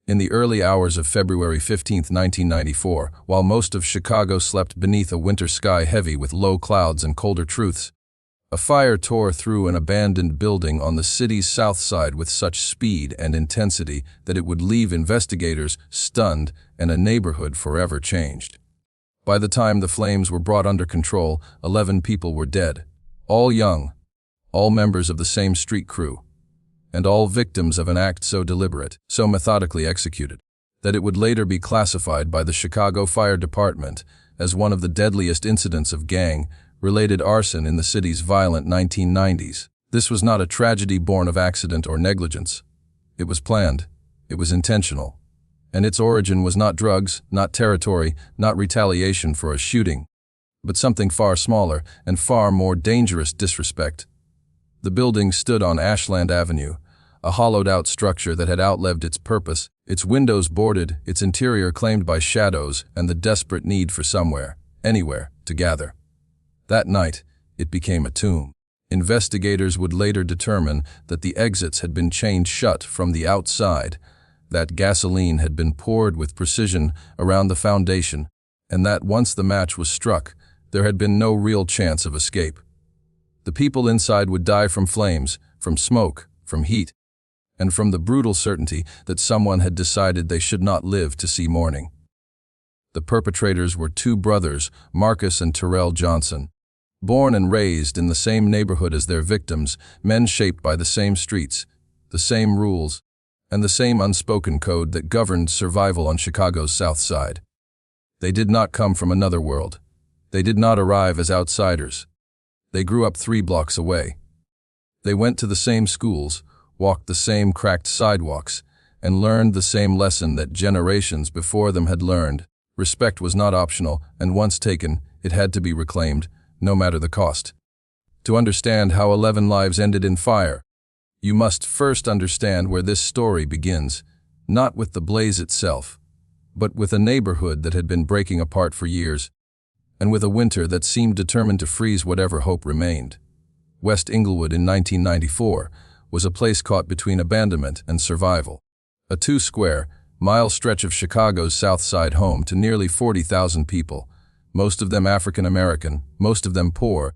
In the early hours of February 15, 1994, while most of Chicago slept beneath a winter sky heavy with low clouds and colder truths, a fire tore through an abandoned building on the city's south side with such speed and intensity that it would leave investigators stunned and a neighborhood forever changed. By the time the flames were brought under control, 11 people were dead, all young, all members of the same street crew, and all victims of an act so deliberate, so methodically executed, that it would later be classified by the Chicago Fire Department as one of the deadliest incidents of gang-related arson in the city's violent 1990s. This was not a tragedy born of accident or negligence. It was planned. It was intentional. And its origin was not drugs, not territory, not retaliation for a shooting, but something far smaller and far more dangerous: disrespect. The building stood on Ashland Avenue, a hollowed-out structure that had outlived its purpose, its windows boarded, its interior claimed by shadows and the desperate need for somewhere, anywhere, to gather. That night, it became a tomb. Investigators would later determine that the exits had been chained shut from the outside, that gasoline had been poured with precision around the foundation, and that once the match was struck, there had been no real chance of escape. The people inside would die from flames, from smoke, from heat, and from the brutal certainty that someone had decided they should not live to see morning. The perpetrators were two brothers, Marcus and Terrell Johnson. Born and raised in the same neighborhood as their victims, men shaped by the same streets, the same rules, and the same unspoken code that governed survival on Chicago's South Side. They did not come from another world. They did not arrive as outsiders. They grew up 3 blocks away. They went to the same schools, walked the same cracked sidewalks, and learned the same lesson that generations before them had learned. Respect was not optional, and once taken, it had to be reclaimed, no matter the cost. To understand how 11 lives ended in fire, you must first understand where this story begins, not with the blaze itself, but with a neighborhood that had been breaking apart for years, and with a winter that seemed determined to freeze whatever hope remained. West Englewood in 1994 was a place caught between abandonment and survival. A 2-square-mile stretch of Chicago's South Side home to nearly 40,000 people, most of them African American, most of them poor,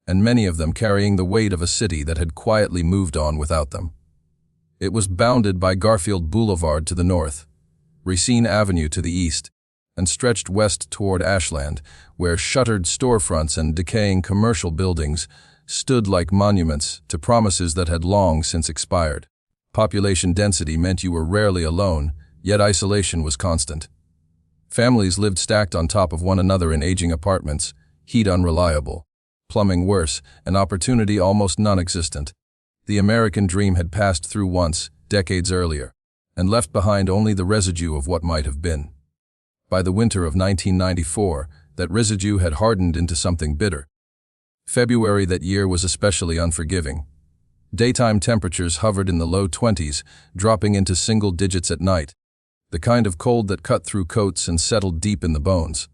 and many of them carrying the weight of a city that had quietly moved on without them. It was bounded by Garfield Boulevard to the north, Racine Avenue to the east, and stretched west toward Ashland, where shuttered storefronts and decaying commercial buildings stood like monuments to promises that had long since expired. Population density meant you were rarely alone, yet isolation was constant. Families lived stacked on top of one another in aging apartments, heat unreliable, plumbing worse, and opportunity almost non-existent. The American dream had passed through once, decades earlier, and left behind only the residue of what might have been. By the winter of 1994, that residue had hardened into something bitter. February that year was especially unforgiving. Daytime temperatures hovered in the low 20s, dropping into single digits at night, the kind of cold that cut through coats and settled deep in the bones.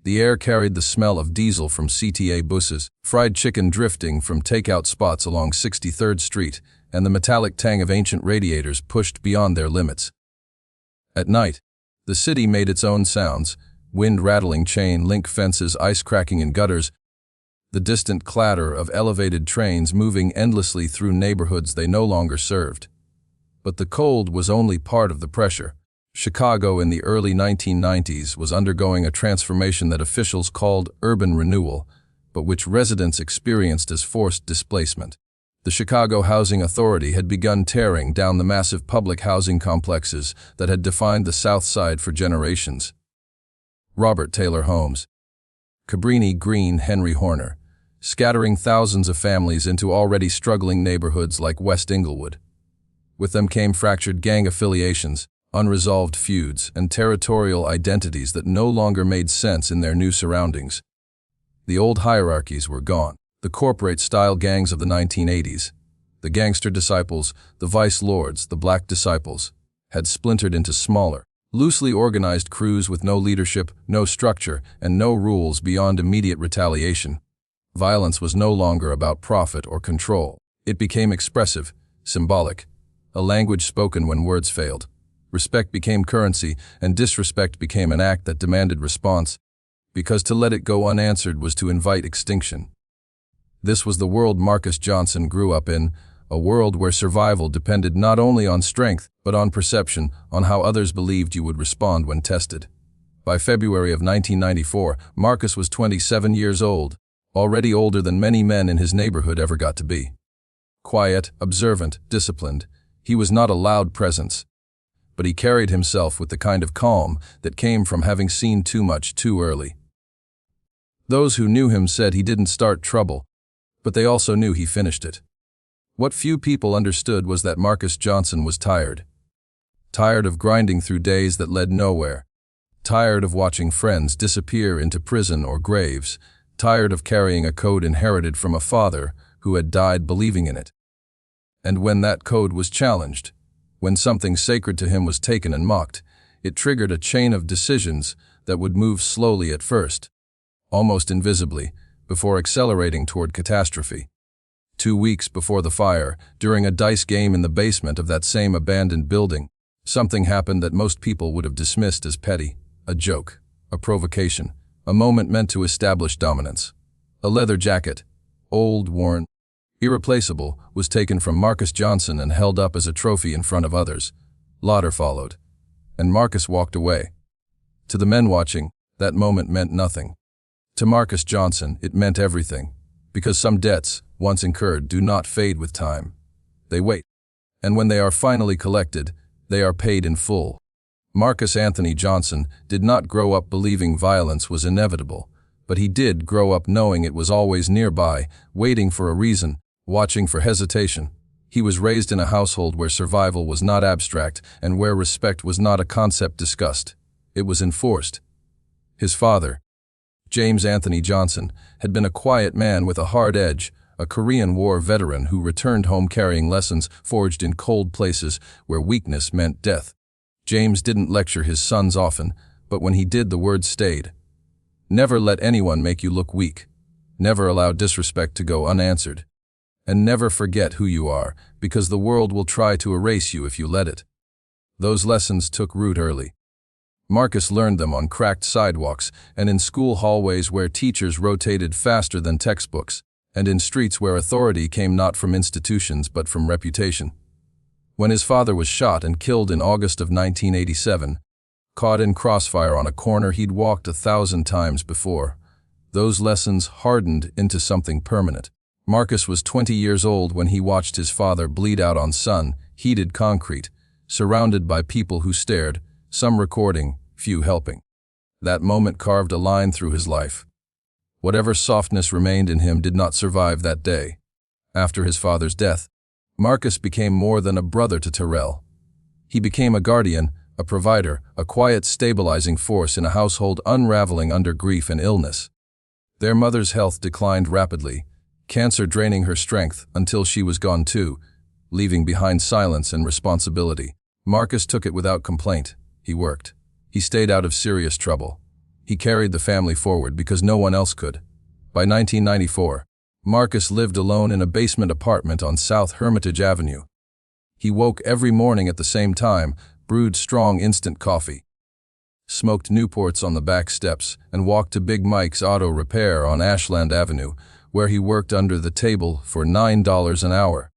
The air carried the smell of diesel from CTA buses, fried chicken drifting from takeout spots along 63rd Street, and the metallic tang of ancient radiators pushed beyond their limits. At night, the city made its own sounds: wind rattling chain link fences, ice cracking in gutters, the distant clatter of elevated trains moving endlessly through neighborhoods they no longer served. But the cold was only part of the pressure. Chicago in the early 1990s was undergoing a transformation that officials called urban renewal, but which residents experienced as forced displacement. The Chicago Housing Authority had begun tearing down the massive public housing complexes that had defined the South Side for generations. Robert Taylor Homes, Cabrini Green, Henry Horner, scattering thousands of families into already struggling neighborhoods like West Englewood. With them came fractured gang affiliations, unresolved feuds, and territorial identities that no longer made sense in their new surroundings. The old hierarchies were gone. The corporate-style gangs of the 1980s, the gangster disciples, the vice lords, the black disciples, had splintered into smaller, loosely organized crews with no leadership, no structure, and no rules beyond immediate retaliation. Violence was no longer about profit or control. It became expressive, symbolic, a language spoken when words failed. Respect became currency, and disrespect became an act that demanded response, because to let it go unanswered was to invite extinction. This was the world Marcus Johnson grew up in, a world where survival depended not only on strength, but on perception, on how others believed you would respond when tested. By February of 1994, Marcus was 27 years old, already older than many men in his neighborhood ever got to be. Quiet, observant, disciplined, he was not a loud presence, but he carried himself with the kind of calm that came from having seen too much too early. Those who knew him said he didn't start trouble, but they also knew he finished it. What few people understood was that Marcus Johnson was tired. Tired of grinding through days that led nowhere. Tired of watching friends disappear into prison or graves. Tired of carrying a code inherited from a father who had died believing in it. And when that code was challenged, when something sacred to him was taken and mocked, it triggered a chain of decisions that would move slowly at first, almost invisibly, before accelerating toward catastrophe. 2 weeks before the fire, during a dice game in the basement of that same abandoned building, something happened that most people would have dismissed as petty, a joke, a provocation, a moment meant to establish dominance. A leather jacket, old, worn, irreplaceable, was taken from Marcus Johnson and held up as a trophy in front of others. Laughter followed, and Marcus walked away. To the men watching, that moment meant nothing. To Marcus Johnson, it meant everything, because some debts, once incurred, do not fade with time. They wait, and when they are finally collected, they are paid in full. Marcus Anthony Johnson did not grow up believing violence was inevitable, but he did grow up knowing it was always nearby, waiting for a reason, watching for hesitation. He was raised in a household where survival was not abstract and where respect was not a concept discussed. It was enforced. His father, James Anthony Johnson, had been a quiet man with a hard edge, a Korean War veteran who returned home carrying lessons forged in cold places where weakness meant death. James didn't lecture his sons often, but when he did, the words stayed. Never let anyone make you look weak. Never allow disrespect to go unanswered. And never forget who you are, because the world will try to erase you if you let it. Those lessons took root early. Marcus learned them on cracked sidewalks and in school hallways where teachers rotated faster than textbooks, and in streets where authority came not from institutions but from reputation. When his father was shot and killed in August of 1987, caught in crossfire on a corner he'd walked 1,000 times before, those lessons hardened into something permanent. Marcus was 20 years old when he watched his father bleed out on sun-heated concrete, surrounded by people who stared, some recording, few helping. That moment carved a line through his life. Whatever softness remained in him did not survive that day. After his father's death, Marcus became more than a brother to Terrell. He became a guardian, a provider, a quiet stabilizing force in a household unraveling under grief and illness. Their mother's health declined rapidly, cancer draining her strength until she was gone too, leaving behind silence and responsibility. Marcus took it without complaint. He worked. He stayed out of serious trouble. He carried the family forward because no one else could. By 1994, Marcus lived alone in a basement apartment on South Hermitage Avenue. He woke every morning at the same time, brewed strong instant coffee, smoked Newports on the back steps, and walked to Big Mike's Auto Repair on Ashland Avenue, where he worked under the table for $9 an hour.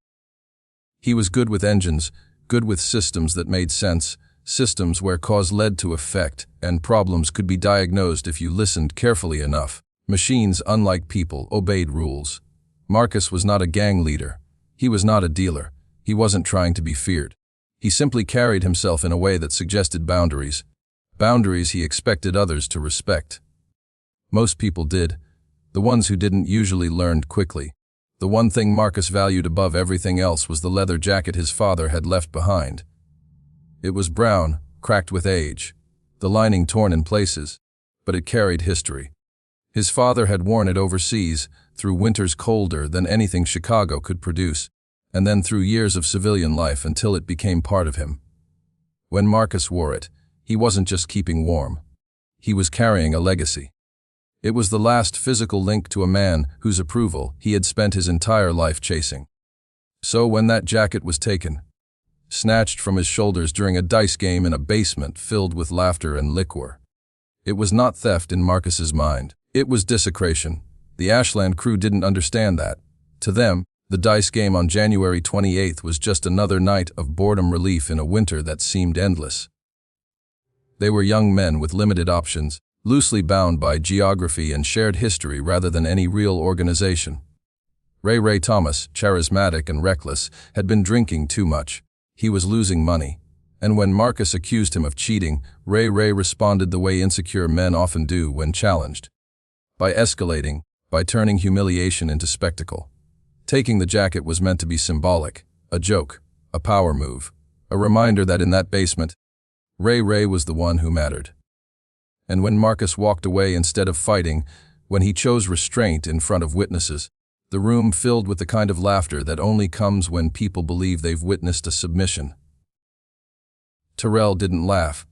He was good with engines, good with systems that made sense, systems where cause led to effect, and problems could be diagnosed if you listened carefully enough. Machines, unlike people, obeyed rules. Marcus was not a gang leader. He was not a dealer. He wasn't trying to be feared. He simply carried himself in a way that suggested boundaries. Boundaries he expected others to respect. Most people did. The ones who didn't usually learned quickly. The one thing Marcus valued above everything else was the leather jacket his father had left behind. It was brown, cracked with age, the lining torn in places, but it carried history. His father had worn it overseas, through winters colder than anything Chicago could produce, and then through years of civilian life until it became part of him. When Marcus wore it, he wasn't just keeping warm. He was carrying a legacy. It was the last physical link to a man whose approval he had spent his entire life chasing. So when that jacket was taken, snatched from his shoulders during a dice game in a basement filled with laughter and liquor. It was not theft in Marcus's mind. It was desecration. The Ashland crew didn't understand that. To them, the dice game on January 28th was just another night of boredom relief in a winter that seemed endless. They were young men with limited options, loosely bound by geography and shared history rather than any real organization. Ray Thomas, charismatic and reckless, had been drinking too much. He was losing money. And when Marcus accused him of cheating, Ray responded the way insecure men often do when challenged. By escalating, by turning humiliation into spectacle. Taking the jacket was meant to be symbolic, a joke, a power move, a reminder that in that basement, Ray was the one who mattered. And when Marcus walked away instead of fighting, when he chose restraint in front of witnesses, the room filled with the kind of laughter that only comes when people believe they've witnessed a submission. Terrell didn't laugh.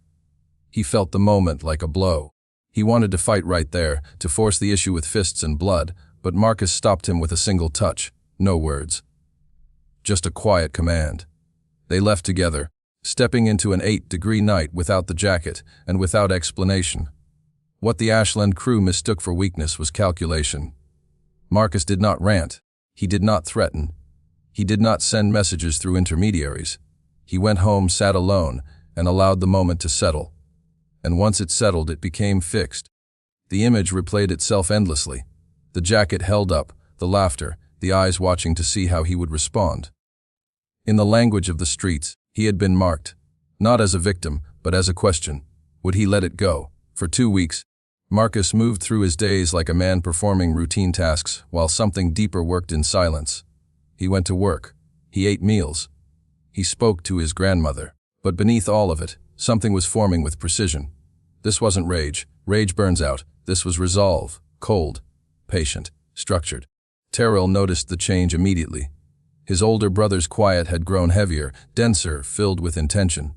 He felt the moment like a blow. He wanted to fight right there, to force the issue with fists and blood, but Marcus stopped him with a single touch, no words. Just a quiet command. They left together, stepping into an 8-degree night without the jacket and without explanation. What the Ashland crew mistook for weakness was calculation. Marcus did not rant. He did not threaten. He did not send messages through intermediaries. He went home, sat alone, and allowed the moment to settle. And once it settled, it became fixed. The image replayed itself endlessly. The jacket held up, the laughter, the eyes watching to see how he would respond. In the language of the streets, he had been marked, not as a victim, but as a question. Would he let it go? For 2 weeks, Marcus moved through his days like a man performing routine tasks while something deeper worked in silence. He went to work. He ate meals. He spoke to his grandmother. But beneath all of it, something was forming with precision. This wasn't rage. Rage burns out. This was resolve, cold, patient, structured. Terrell noticed the change immediately. His older brother's quiet had grown heavier, denser, filled with intention.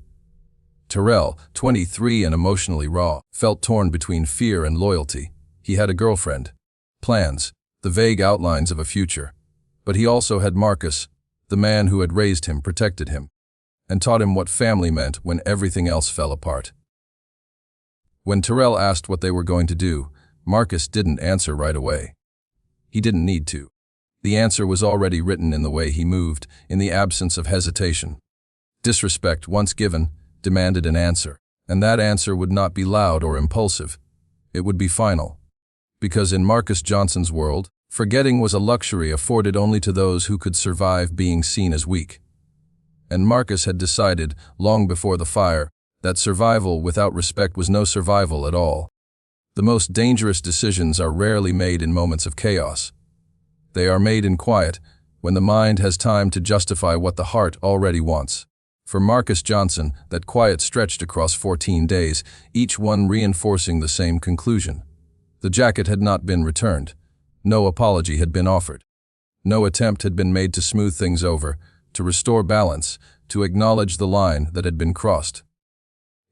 Terrell, 23 and emotionally raw, felt torn between fear and loyalty. He had a girlfriend, plans, the vague outlines of a future. But he also had Marcus, the man who had raised him, protected him, and taught him what family meant when everything else fell apart. When Terrell asked what they were going to do, Marcus didn't answer right away. He didn't need to. The answer was already written in the way he moved, in the absence of hesitation. Disrespect, once given, demanded an answer, and that answer would not be loud or impulsive. It would be final. Because in Marcus Johnson's world, forgetting was a luxury afforded only to those who could survive being seen as weak. And Marcus had decided, long before the fire, that survival without respect was no survival at all. The most dangerous decisions are rarely made in moments of chaos. They are made in quiet, when the mind has time to justify what the heart already wants. For Marcus Johnson, that quiet stretched across 14 days, each one reinforcing the same conclusion. The jacket had not been returned. No apology had been offered. No attempt had been made to smooth things over, to restore balance, to acknowledge the line that had been crossed.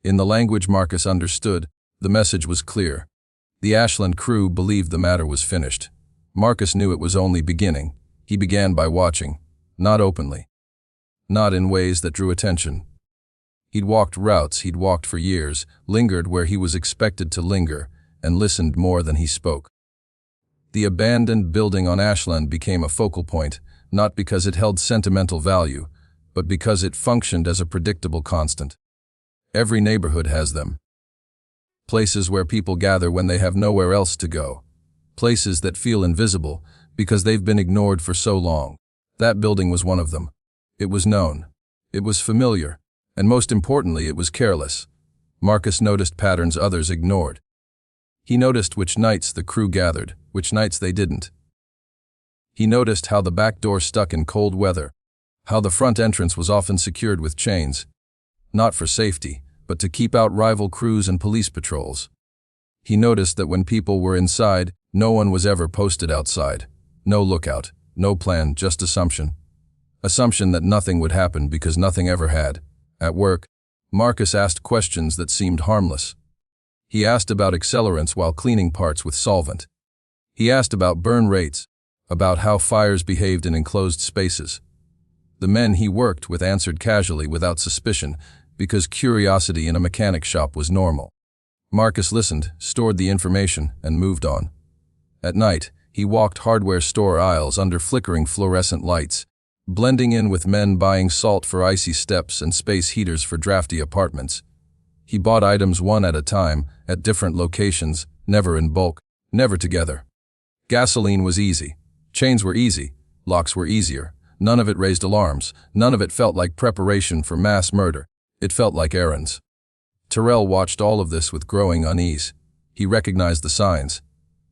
In the language Marcus understood, the message was clear. The Ashland crew believed the matter was finished. Marcus knew it was only beginning. He began by watching, not openly, not in ways that drew attention. He'd walked routes he'd walked for years, lingered where he was expected to linger, and listened more than he spoke. The abandoned building on Ashland became a focal point, not because it held sentimental value, but because it functioned as a predictable constant. Every neighborhood has them. Places where people gather when they have nowhere else to go. Places that feel invisible because they've been ignored for so long. That building was one of them. It was known. It was familiar. And most importantly, it was careless. Marcus noticed patterns others ignored. He noticed which nights the crew gathered, which nights they didn't. He noticed how the back door stuck in cold weather, how the front entrance was often secured with chains, not for safety, but to keep out rival crews and police patrols. He noticed that when people were inside, no one was ever posted outside. No lookout, no plan, just assumption. Assumption that nothing would happen because nothing ever had. At work, Marcus asked questions that seemed harmless. He asked about accelerants while cleaning parts with solvent. He asked about burn rates, about how fires behaved in enclosed spaces. The men he worked with answered casually without suspicion, because curiosity in a mechanic shop was normal. Marcus listened, stored the information, and moved on. At night, he walked hardware store aisles under flickering fluorescent lights, blending in with men buying salt for icy steps and space heaters for drafty apartments. He bought items one at a time, at different locations, never in bulk, never together. Gasoline was easy. Chains were easy. Locks were easier. None of it raised alarms. None of it felt like preparation for mass murder. It felt like errands. Terrell watched all of this with growing unease. He recognized the signs.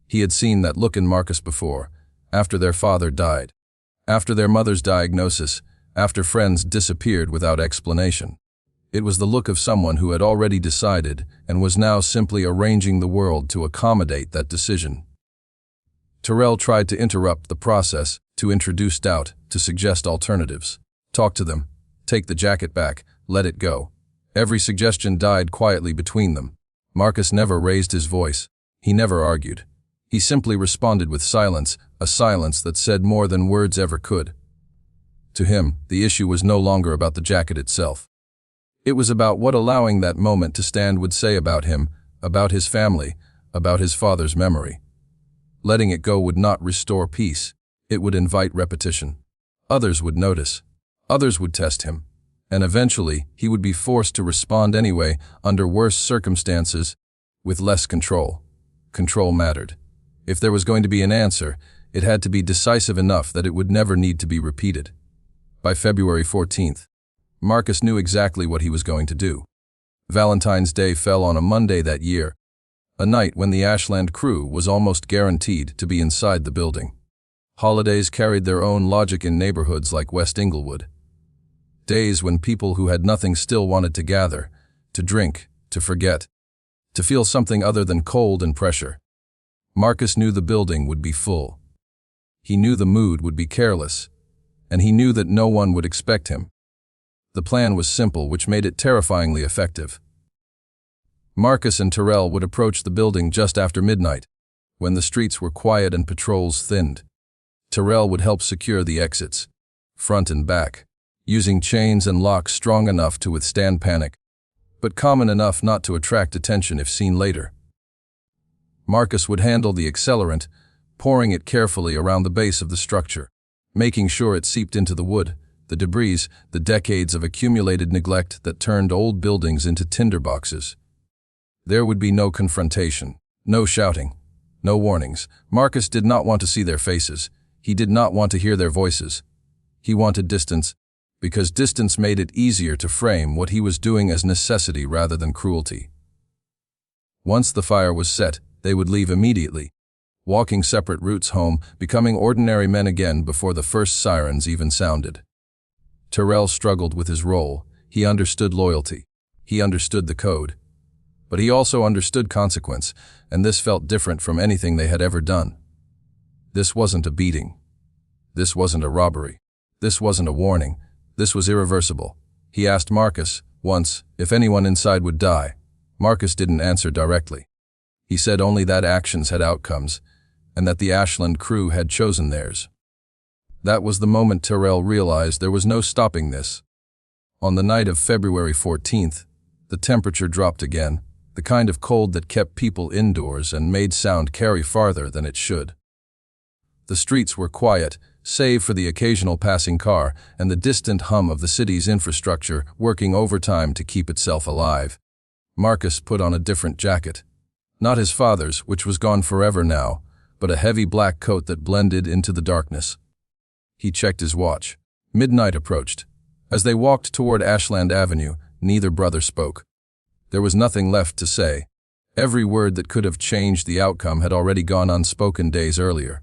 He had seen that look in Marcus before, after their father died, after their mother's diagnosis, after friends disappeared without explanation. It was the look of someone who had already decided and was now simply arranging the world to accommodate that decision. Terrell tried to interrupt the process, to introduce doubt, to suggest alternatives. Talk to them. Take the jacket back. Let it go. Every suggestion died quietly between them. Marcus never raised his voice. He never argued. He simply responded with silence, a silence that said more than words ever could. To him, the issue was no longer about the jacket itself. It was about what allowing that moment to stand would say about him, about his family, about his father's memory. Letting it go would not restore peace. It would invite repetition. Others would notice. Others would test him. And eventually, he would be forced to respond anyway, under worse circumstances, with less control. Control mattered. If there was going to be an answer, it had to be decisive enough that it would never need to be repeated. By February 14th, Marcus knew exactly what he was going to do. Valentine's Day fell on a Monday that year, a night when the Ashland crew was almost guaranteed to be inside the building. Holidays carried their own logic in neighborhoods like West Englewood. Days when people who had nothing still wanted to gather, to drink, to forget, to feel something other than cold and pressure. Marcus knew the building would be full. He knew the mood would be careless, and he knew that no one would expect him. The plan was simple, which made it terrifyingly effective. Marcus and Terrell would approach the building just after midnight, when the streets were quiet and patrols thinned. Terrell would help secure the exits, front and back, using chains and locks strong enough to withstand panic, but common enough not to attract attention if seen later. Marcus would handle the accelerant, pouring it carefully around the base of the structure, making sure it seeped into the wood, the debris, the decades of accumulated neglect that turned old buildings into tinderboxes. There would be no confrontation, no shouting, no warnings. Marcus did not want to see their faces. He did not want to hear their voices. He wanted distance, because distance made it easier to frame what he was doing as necessity rather than cruelty. Once the fire was set, they would leave immediately, walking separate routes home, becoming ordinary men again before the first sirens even sounded. Terrell struggled with his role. He understood loyalty. He understood the code. But he also understood consequence, and this felt different from anything they had ever done. This wasn't a beating. This wasn't a robbery. This wasn't a warning. This was irreversible. He asked Marcus, once, if anyone inside would die. Marcus didn't answer directly. He said only that actions had outcomes, and that the Ashland crew had chosen theirs. That was the moment Terrell realized there was no stopping this. On the night of February 14th, the temperature dropped again, the kind of cold that kept people indoors and made sound carry farther than it should. The streets were quiet, save for the occasional passing car and the distant hum of the city's infrastructure working overtime to keep itself alive. Marcus put on a different jacket. Not his father's, which was gone forever now, but a heavy black coat that blended into the darkness. He checked his watch. Midnight approached. As they walked toward Ashland Avenue, neither brother spoke. There was nothing left to say. Every word that could have changed the outcome had already gone unspoken days earlier.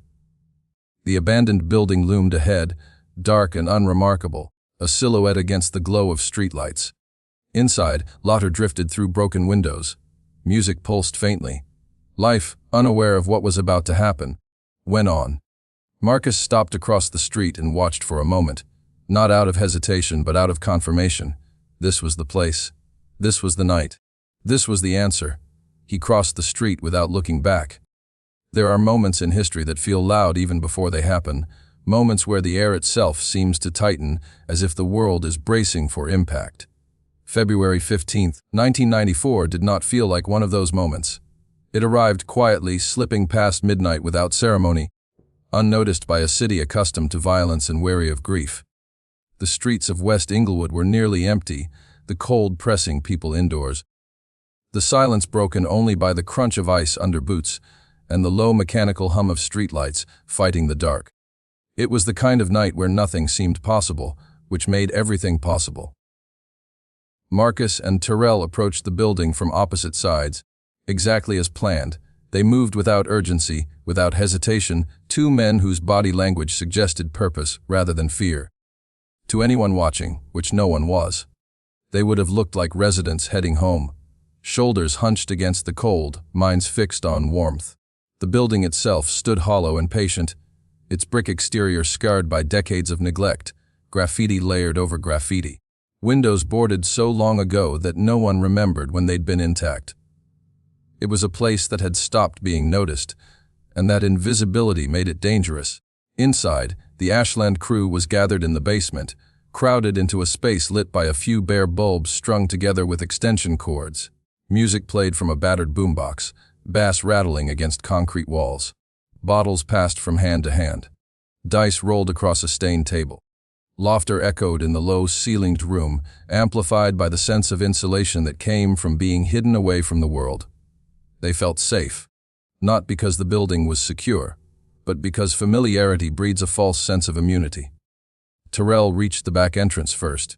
The abandoned building loomed ahead, dark and unremarkable, a silhouette against the glow of streetlights. Inside, laughter drifted through broken windows. Music pulsed faintly. Life, unaware of what was about to happen, went on. Marcus stopped across the street and watched for a moment, not out of hesitation but out of confirmation. This was the place. This was the night. This was the answer. He crossed the street without looking back. There are moments in history that feel loud even before they happen, moments where the air itself seems to tighten as if the world is bracing for impact. February 15, 1994 did not feel like one of those moments. It arrived quietly, slipping past midnight without ceremony, unnoticed by a city accustomed to violence and wary of grief. The streets of West Englewood were nearly empty, the cold pressing people indoors. The silence broken only by the crunch of ice under boots and the low mechanical hum of streetlights fighting the dark. It was the kind of night where nothing seemed possible, which made everything possible. Marcus and Terrell approached the building from opposite sides. Exactly as planned, they moved without urgency, without hesitation, two men whose body language suggested purpose rather than fear. To anyone watching, which no one was, they would have looked like residents heading home, shoulders hunched against the cold, minds fixed on warmth. The building itself stood hollow and patient, its brick exterior scarred by decades of neglect, graffiti layered over graffiti. Windows boarded so long ago that no one remembered when they'd been intact. It was a place that had stopped being noticed, and that invisibility made it dangerous. Inside, the Ashland crew was gathered in the basement, crowded into a space lit by a few bare bulbs strung together with extension cords. Music played from a battered boombox, bass rattling against concrete walls. Bottles passed from hand to hand. Dice rolled across a stained table. Laughter echoed in the low-ceilinged room, amplified by the sense of insulation that came from being hidden away from the world. They felt safe, not because the building was secure, but because familiarity breeds a false sense of immunity. Terrell reached the back entrance first.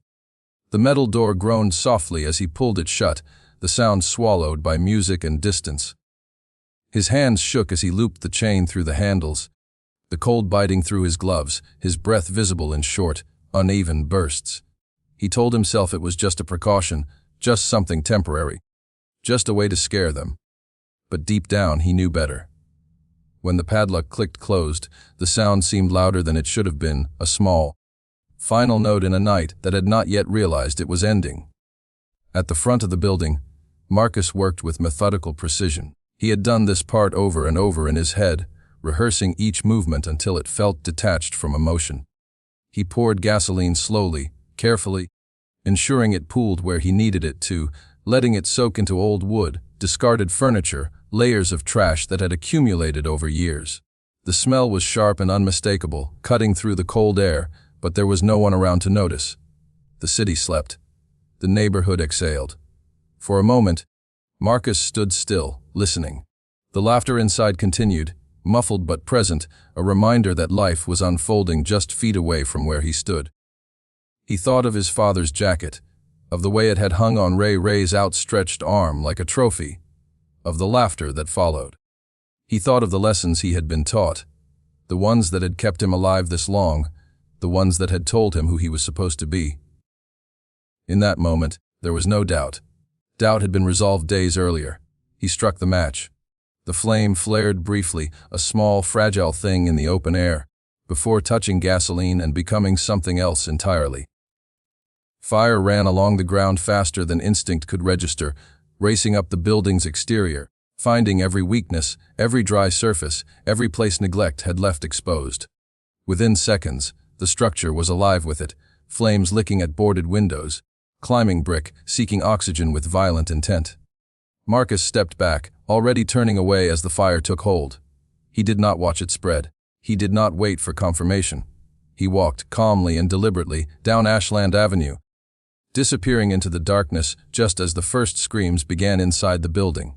The metal door groaned softly as he pulled it shut, the sound swallowed by music and distance. His hands shook as he looped the chain through the handles, the cold biting through his gloves, his breath visible in short, uneven bursts. He told himself it was just a precaution, just something temporary, just a way to scare them. But deep down he knew better. When the padlock clicked closed, the sound seemed louder than it should have been, a small, final note in a night that had not yet realized it was ending. At the front of the building, Marcus worked with methodical precision. He had done this part over and over in his head, rehearsing each movement until it felt detached from emotion. He poured gasoline slowly, carefully, ensuring it pooled where he needed it to, letting it soak into old wood, discarded furniture, layers of trash that had accumulated over years. The smell was sharp and unmistakable, cutting through the cold air, but there was no one around to notice. The city slept. The neighborhood exhaled. For a moment, Marcus stood still, listening. The laughter inside continued, muffled but present, a reminder that life was unfolding just feet away from where he stood. He thought of his father's jacket, of the way it had hung on Ray's outstretched arm like a trophy, of the laughter that followed. He thought of the lessons he had been taught, the ones that had kept him alive this long, the ones that had told him who he was supposed to be. In that moment, there was no doubt. Doubt had been resolved days earlier. He struck the match. The flame flared briefly, a small, fragile thing in the open air, before touching gasoline and becoming something else entirely. Fire ran along the ground faster than instinct could register, racing up the building's exterior, finding every weakness, every dry surface, every place neglect had left exposed. Within seconds, the structure was alive with it, flames licking at boarded windows, climbing brick, seeking oxygen with violent intent. Marcus stepped back, already turning away as the fire took hold. He did not watch it spread. He did not wait for confirmation. He walked calmly and deliberately down Ashland Avenue, disappearing into the darkness just as the first screams began inside the building.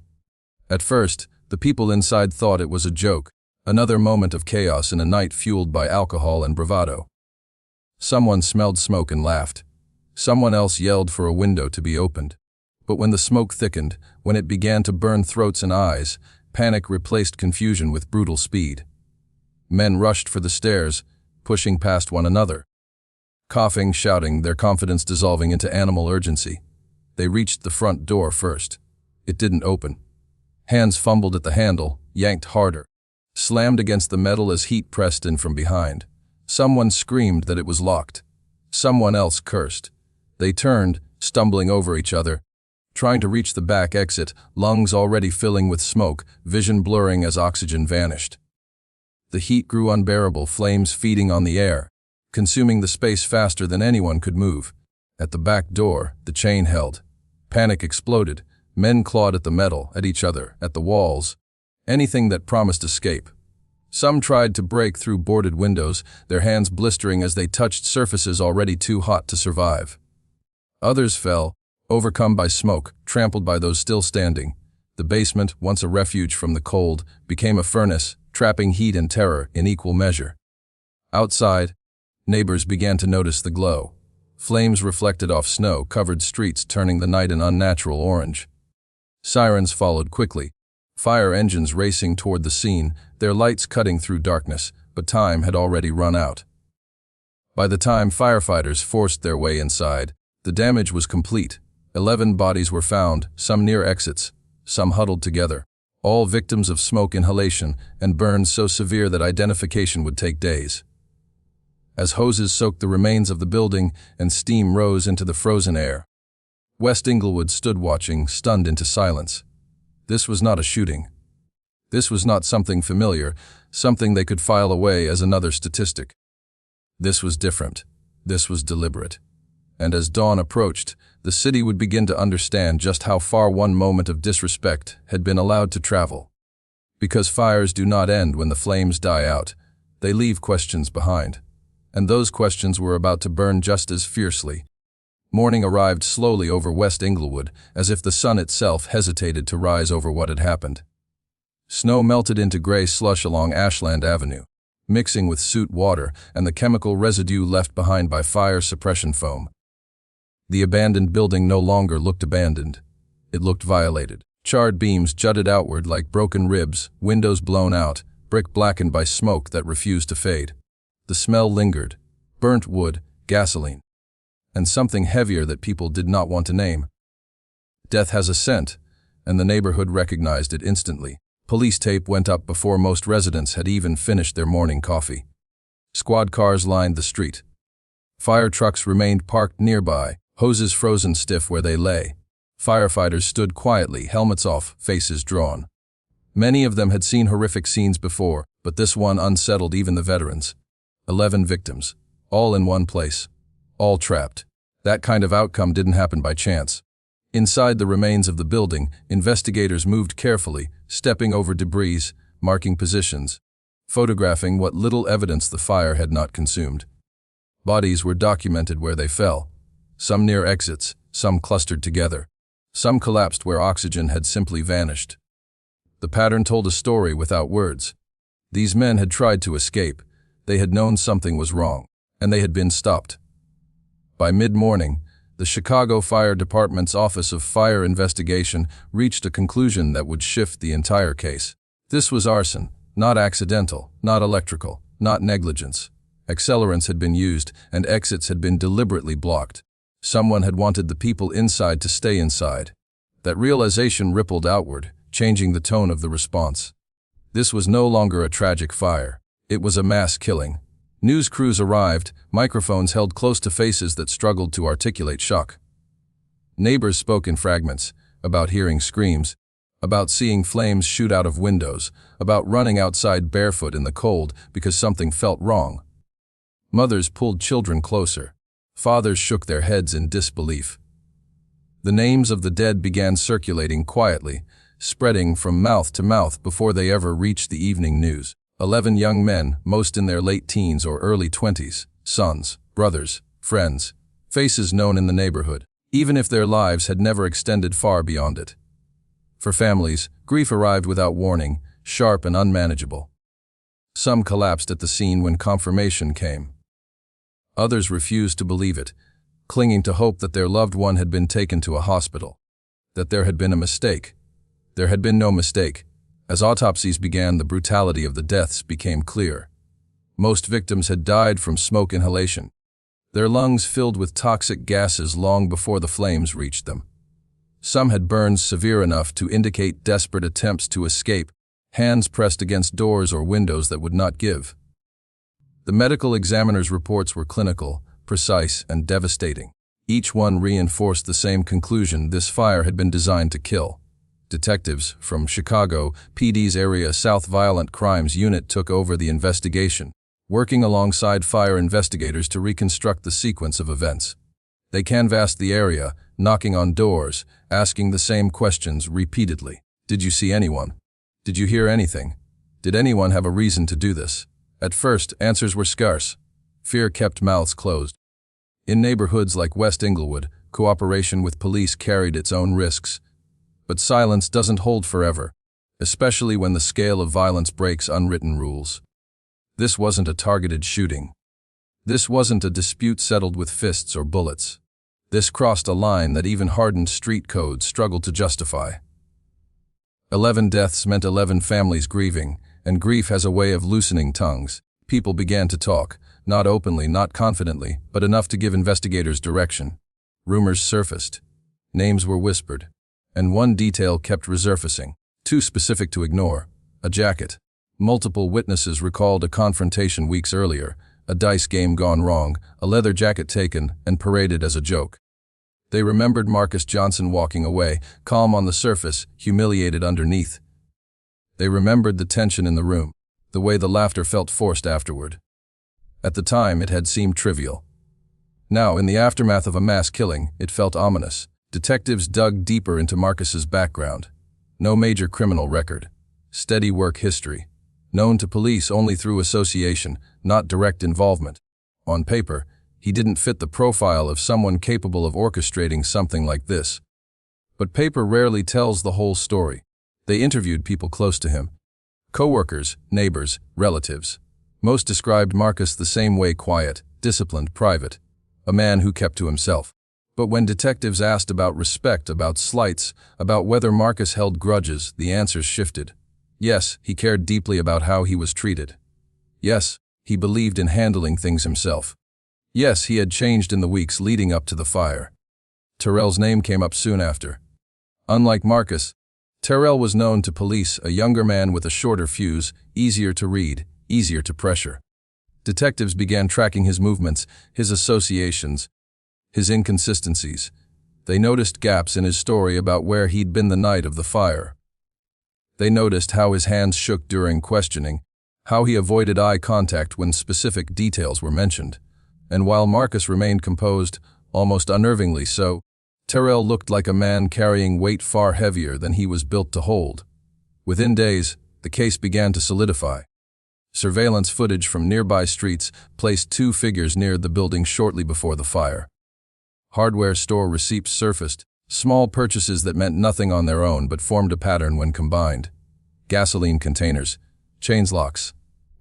At first, the people inside thought it was a joke, another moment of chaos in a night fueled by alcohol and bravado. Someone smelled smoke and laughed. Someone else yelled for a window to be opened. But when the smoke thickened, when it began to burn throats and eyes, panic replaced confusion with brutal speed. Men rushed for the stairs, pushing past one another. Coughing, shouting, their confidence dissolving into animal urgency. They reached the front door first. It didn't open. Hands fumbled at the handle, yanked harder, slammed against the metal as heat pressed in from behind. Someone screamed that it was locked. Someone else cursed. They turned, stumbling over each other, trying to reach the back exit, lungs already filling with smoke, vision blurring as oxygen vanished. The heat grew unbearable, flames feeding on the air, consuming the space faster than anyone could move. At the back door, the chain held. Panic exploded. Men clawed at the metal, at each other, at the walls, anything that promised escape. Some tried to break through boarded windows, their hands blistering as they touched surfaces already too hot to survive. Others fell, overcome by smoke, trampled by those still standing. The basement, once a refuge from the cold, became a furnace, trapping heat and terror in equal measure. Outside, neighbors began to notice the glow. Flames reflected off snow-covered streets, turning the night an unnatural orange. Sirens followed quickly, fire engines racing toward the scene, their lights cutting through darkness, but time had already run out. By the time firefighters forced their way inside, the damage was complete. 11 bodies were found, some near exits, some huddled together, all victims of smoke inhalation and burns so severe that identification would take days. As hoses soaked the remains of the building and steam rose into the frozen air, West Englewood stood watching, stunned into silence. This was not a shooting. This was not something familiar, something they could file away as another statistic. This was different. This was deliberate. And as dawn approached, the city would begin to understand just how far one moment of disrespect had been allowed to travel. Because fires do not end when the flames die out, they leave questions behind. And those questions were about to burn just as fiercely. Morning arrived slowly over West Englewood, as if the sun itself hesitated to rise over what had happened. Snow melted into gray slush along Ashland Avenue, mixing with soot water and the chemical residue left behind by fire suppression foam. The abandoned building no longer looked abandoned. It looked violated. Charred beams jutted outward like broken ribs, windows blown out, brick blackened by smoke that refused to fade. The smell lingered, burnt wood, gasoline, and something heavier that people did not want to name. Death has a scent, and the neighborhood recognized it instantly. Police tape went up before most residents had even finished their morning coffee. Squad cars lined the street. Fire trucks remained parked nearby, hoses frozen stiff where they lay. Firefighters stood quietly, helmets off, faces drawn. Many of them had seen horrific scenes before, but this one unsettled even the veterans. 11 victims, all in one place, all trapped. That kind of outcome didn't happen by chance. Inside the remains of the building, investigators moved carefully, stepping over debris, marking positions, photographing what little evidence the fire had not consumed. Bodies were documented where they fell, some near exits, some clustered together, some collapsed where oxygen had simply vanished. The pattern told a story without words. These men had tried to escape. They had known something was wrong, and they had been stopped. By mid-morning, the Chicago Fire Department's Office of Fire Investigation reached a conclusion that would shift the entire case. This was arson, not accidental, not electrical, not negligence. Accelerants had been used, and exits had been deliberately blocked. Someone had wanted the people inside to stay inside. That realization rippled outward, changing the tone of the response. This was no longer a tragic fire. It was a mass killing. News crews arrived, microphones held close to faces that struggled to articulate shock. Neighbors spoke in fragments, about hearing screams, about seeing flames shoot out of windows, about running outside barefoot in the cold because something felt wrong. Mothers pulled children closer. Fathers shook their heads in disbelief. The names of the dead began circulating quietly, spreading from mouth to mouth before they ever reached the evening news. 11 young men, most in their late teens or early 20s, sons, brothers, friends, faces known in the neighborhood, even if their lives had never extended far beyond it. For families, grief arrived without warning, sharp and unmanageable. Some collapsed at the scene when confirmation came. Others refused to believe it, clinging to hope that their loved one had been taken to a hospital, that there had been a mistake. There had been no mistake. As autopsies began, the brutality of the deaths became clear. Most victims had died from smoke inhalation, their lungs filled with toxic gases long before the flames reached them. Some had burns severe enough to indicate desperate attempts to escape, hands pressed against doors or windows that would not give. The medical examiner's reports were clinical, precise, and devastating. Each one reinforced the same conclusion: this fire had been designed to kill. Detectives from Chicago PD's Area South Violent Crimes Unit took over the investigation, working alongside fire investigators to reconstruct the sequence of events. They canvassed the area, knocking on doors, asking the same questions repeatedly. Did you see anyone? Did you hear anything? Did anyone have a reason to do this? At first, answers were scarce. Fear kept mouths closed. In neighborhoods like West Englewood, cooperation with police carried its own risks. But silence doesn't hold forever, especially when the scale of violence breaks unwritten rules. This wasn't a targeted shooting. This wasn't a dispute settled with fists or bullets. This crossed a line that even hardened street codes struggled to justify. 11 deaths meant 11 families grieving, and grief has a way of loosening tongues. People began to talk, not openly, not confidently, but enough to give investigators direction. Rumors surfaced. Names were whispered. And one detail kept resurfacing, too specific to ignore: a jacket. Multiple witnesses recalled a confrontation weeks earlier, a dice game gone wrong, a leather jacket taken and paraded as a joke. They remembered Marcus Johnson walking away, calm on the surface, humiliated underneath. They remembered the tension in the room, the way the laughter felt forced afterward. At the time, it had seemed trivial. Now, in the aftermath of a mass killing, it felt ominous. Detectives dug deeper into Marcus's background. No major criminal record. Steady work history. Known to police only through association, not direct involvement. On paper, he didn't fit the profile of someone capable of orchestrating something like this. But paper rarely tells the whole story. They interviewed people close to him. Co-workers, neighbors, relatives. Most described Marcus the same way: quiet, disciplined, private. A man who kept to himself. But when detectives asked about respect, about slights, about whether Marcus held grudges, the answers shifted. Yes, he cared deeply about how he was treated. Yes, he believed in handling things himself. Yes, he had changed in the weeks leading up to the fire. Terrell's name came up soon after. Unlike Marcus, Terrell was known to police, a younger man with a shorter fuse, easier to read, easier to pressure. Detectives began tracking his movements, his associations, his inconsistencies. They noticed gaps in his story about where he'd been the night of the fire. They noticed how his hands shook during questioning, how he avoided eye contact when specific details were mentioned. And while Marcus remained composed, almost unnervingly so, Terrell looked like a man carrying weight far heavier than he was built to hold. Within days, the case began to solidify. Surveillance footage from nearby streets placed 2 figures near the building shortly before the fire. Hardware store receipts surfaced, small purchases that meant nothing on their own but formed a pattern when combined. Gasoline containers, chains locks,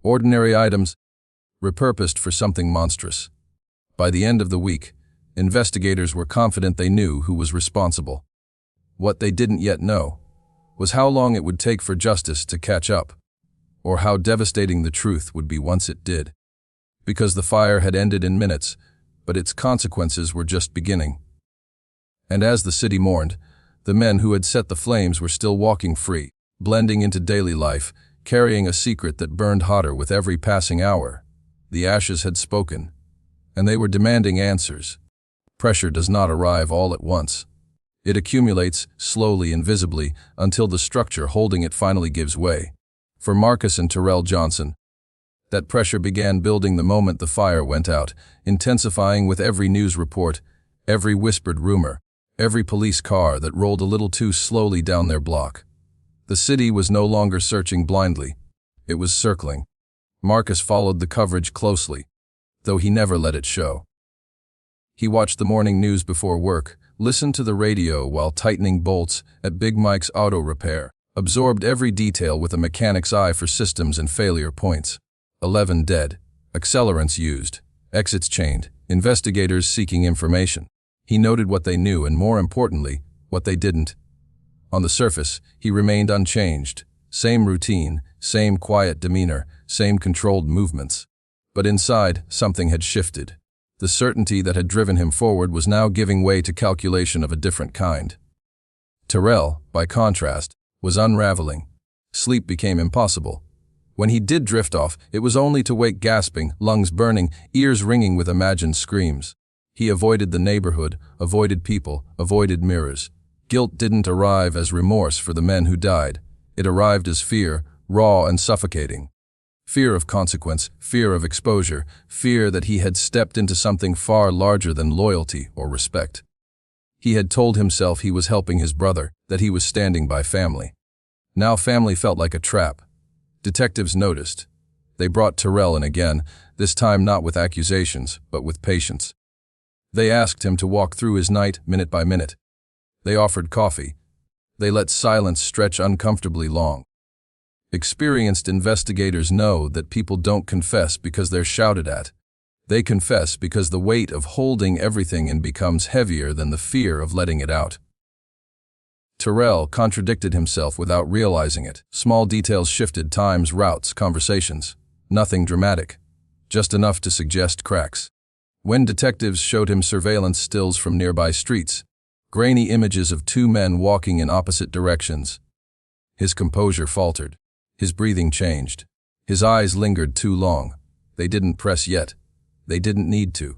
ordinary items, repurposed for something monstrous. By the end of the week, investigators were confident they knew who was responsible. What they didn't yet know was how long it would take for justice to catch up, or how devastating the truth would be once it did. Because the fire had ended in minutes, but its consequences were just beginning. And as the city mourned, the men who had set the flames were still walking free, blending into daily life, carrying a secret that burned hotter with every passing hour. The ashes had spoken, and they were demanding answers. Pressure does not arrive all at once. It accumulates, slowly and visibly, until the structure holding it finally gives way. For Marcus and Terrell Johnson, that pressure began building the moment the fire went out, intensifying with every news report, every whispered rumor, every police car that rolled a little too slowly down their block. The city was no longer searching blindly. It was circling. Marcus followed the coverage closely, though he never let it show. He watched the morning news before work, listened to the radio while tightening bolts at Big Mike's auto repair, absorbed every detail with a mechanic's eye for systems and failure points. 11 dead, accelerants used, exits chained, investigators seeking information. He noted what they knew and, more importantly, what they didn't. On the surface, he remained unchanged. Same routine, same quiet demeanor, same controlled movements. But inside, something had shifted. The certainty that had driven him forward was now giving way to calculation of a different kind. Terrell, by contrast, was unraveling. Sleep became impossible. When he did drift off, it was only to wake gasping, lungs burning, ears ringing with imagined screams. He avoided the neighborhood, avoided people, avoided mirrors. Guilt didn't arrive as remorse for the men who died. It arrived as fear, raw and suffocating. Fear of consequence, fear of exposure, fear that he had stepped into something far larger than loyalty or respect. He had told himself he was helping his brother, that he was standing by family. Now family felt like a trap. Detectives noticed. They brought Terrell in again, this time not with accusations, but with patience. They asked him to walk through his night, minute by minute. They offered coffee. They let silence stretch uncomfortably long. Experienced investigators know that people don't confess because they're shouted at. They confess because the weight of holding everything in becomes heavier than the fear of letting it out. Terrell contradicted himself without realizing it. Small details shifted times, routes, conversations. Nothing dramatic, just enough to suggest cracks. When detectives showed him surveillance stills from nearby streets, grainy images of two men walking in opposite directions, his composure faltered. His breathing changed. His eyes lingered too long. They didn't press yet. They didn't need to.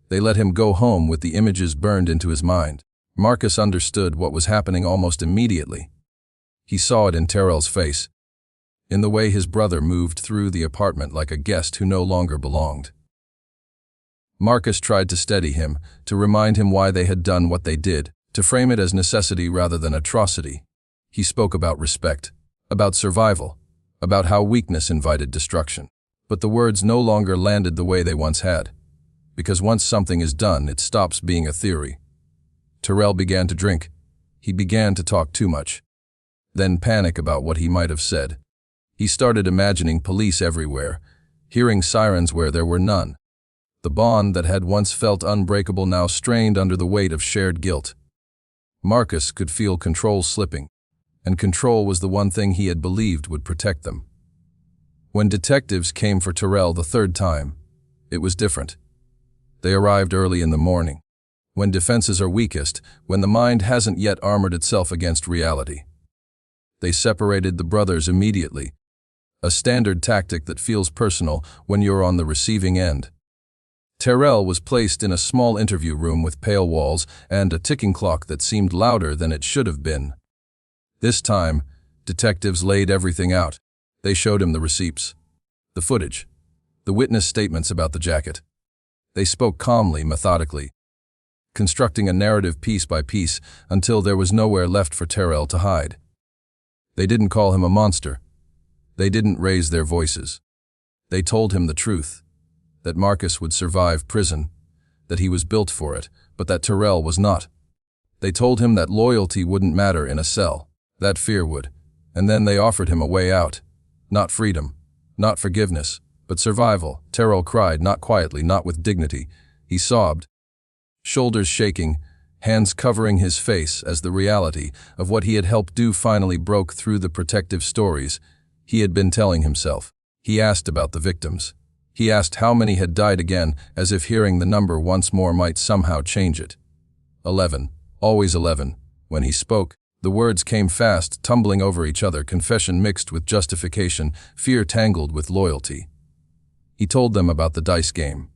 They let him go home with the images burned into his mind. Marcus understood what was happening almost immediately. He saw it in Terrell's face, in the way his brother moved through the apartment like a guest who no longer belonged. Marcus tried to steady him, to remind him why they had done what they did, to frame it as necessity rather than atrocity. He spoke about respect, about survival, about how weakness invited destruction. But the words no longer landed the way they once had. Because once something is done, it stops being a theory. Terrell began to drink. He began to talk too much. Then panic about what he might have said. He started imagining police everywhere, hearing sirens where there were none. The bond that had once felt unbreakable now strained under the weight of shared guilt. Marcus could feel control slipping, and control was the one thing he had believed would protect them. When detectives came for Terrell the third time, it was different. They arrived early in the morning, when defenses are weakest, when the mind hasn't yet armored itself against reality. They separated the brothers immediately, a standard tactic that feels personal when you're on the receiving end. Terrell was placed in a small interview room with pale walls and a ticking clock that seemed louder than it should have been. This time, detectives laid everything out. They showed him the receipts, the footage, the witness statements about the jacket. They spoke calmly, methodically, constructing a narrative piece by piece until there was nowhere left for Terrell to hide. They didn't call him a monster. They didn't raise their voices. They told him the truth, that Marcus would survive prison, that he was built for it, but that Terrell was not. They told him that loyalty wouldn't matter in a cell, that fear would, and then they offered him a way out. Not freedom, not forgiveness, but survival. Terrell cried, not quietly, not with dignity. He sobbed, shoulders shaking, hands covering his face as the reality of what he had helped do finally broke through the protective stories he had been telling himself. He asked about the victims. He asked how many had died again, as if hearing the number once more might somehow change it. 11, always 11. When he spoke, the words came fast, tumbling over each other, confession mixed with justification, fear tangled with loyalty. He told them about the dice game,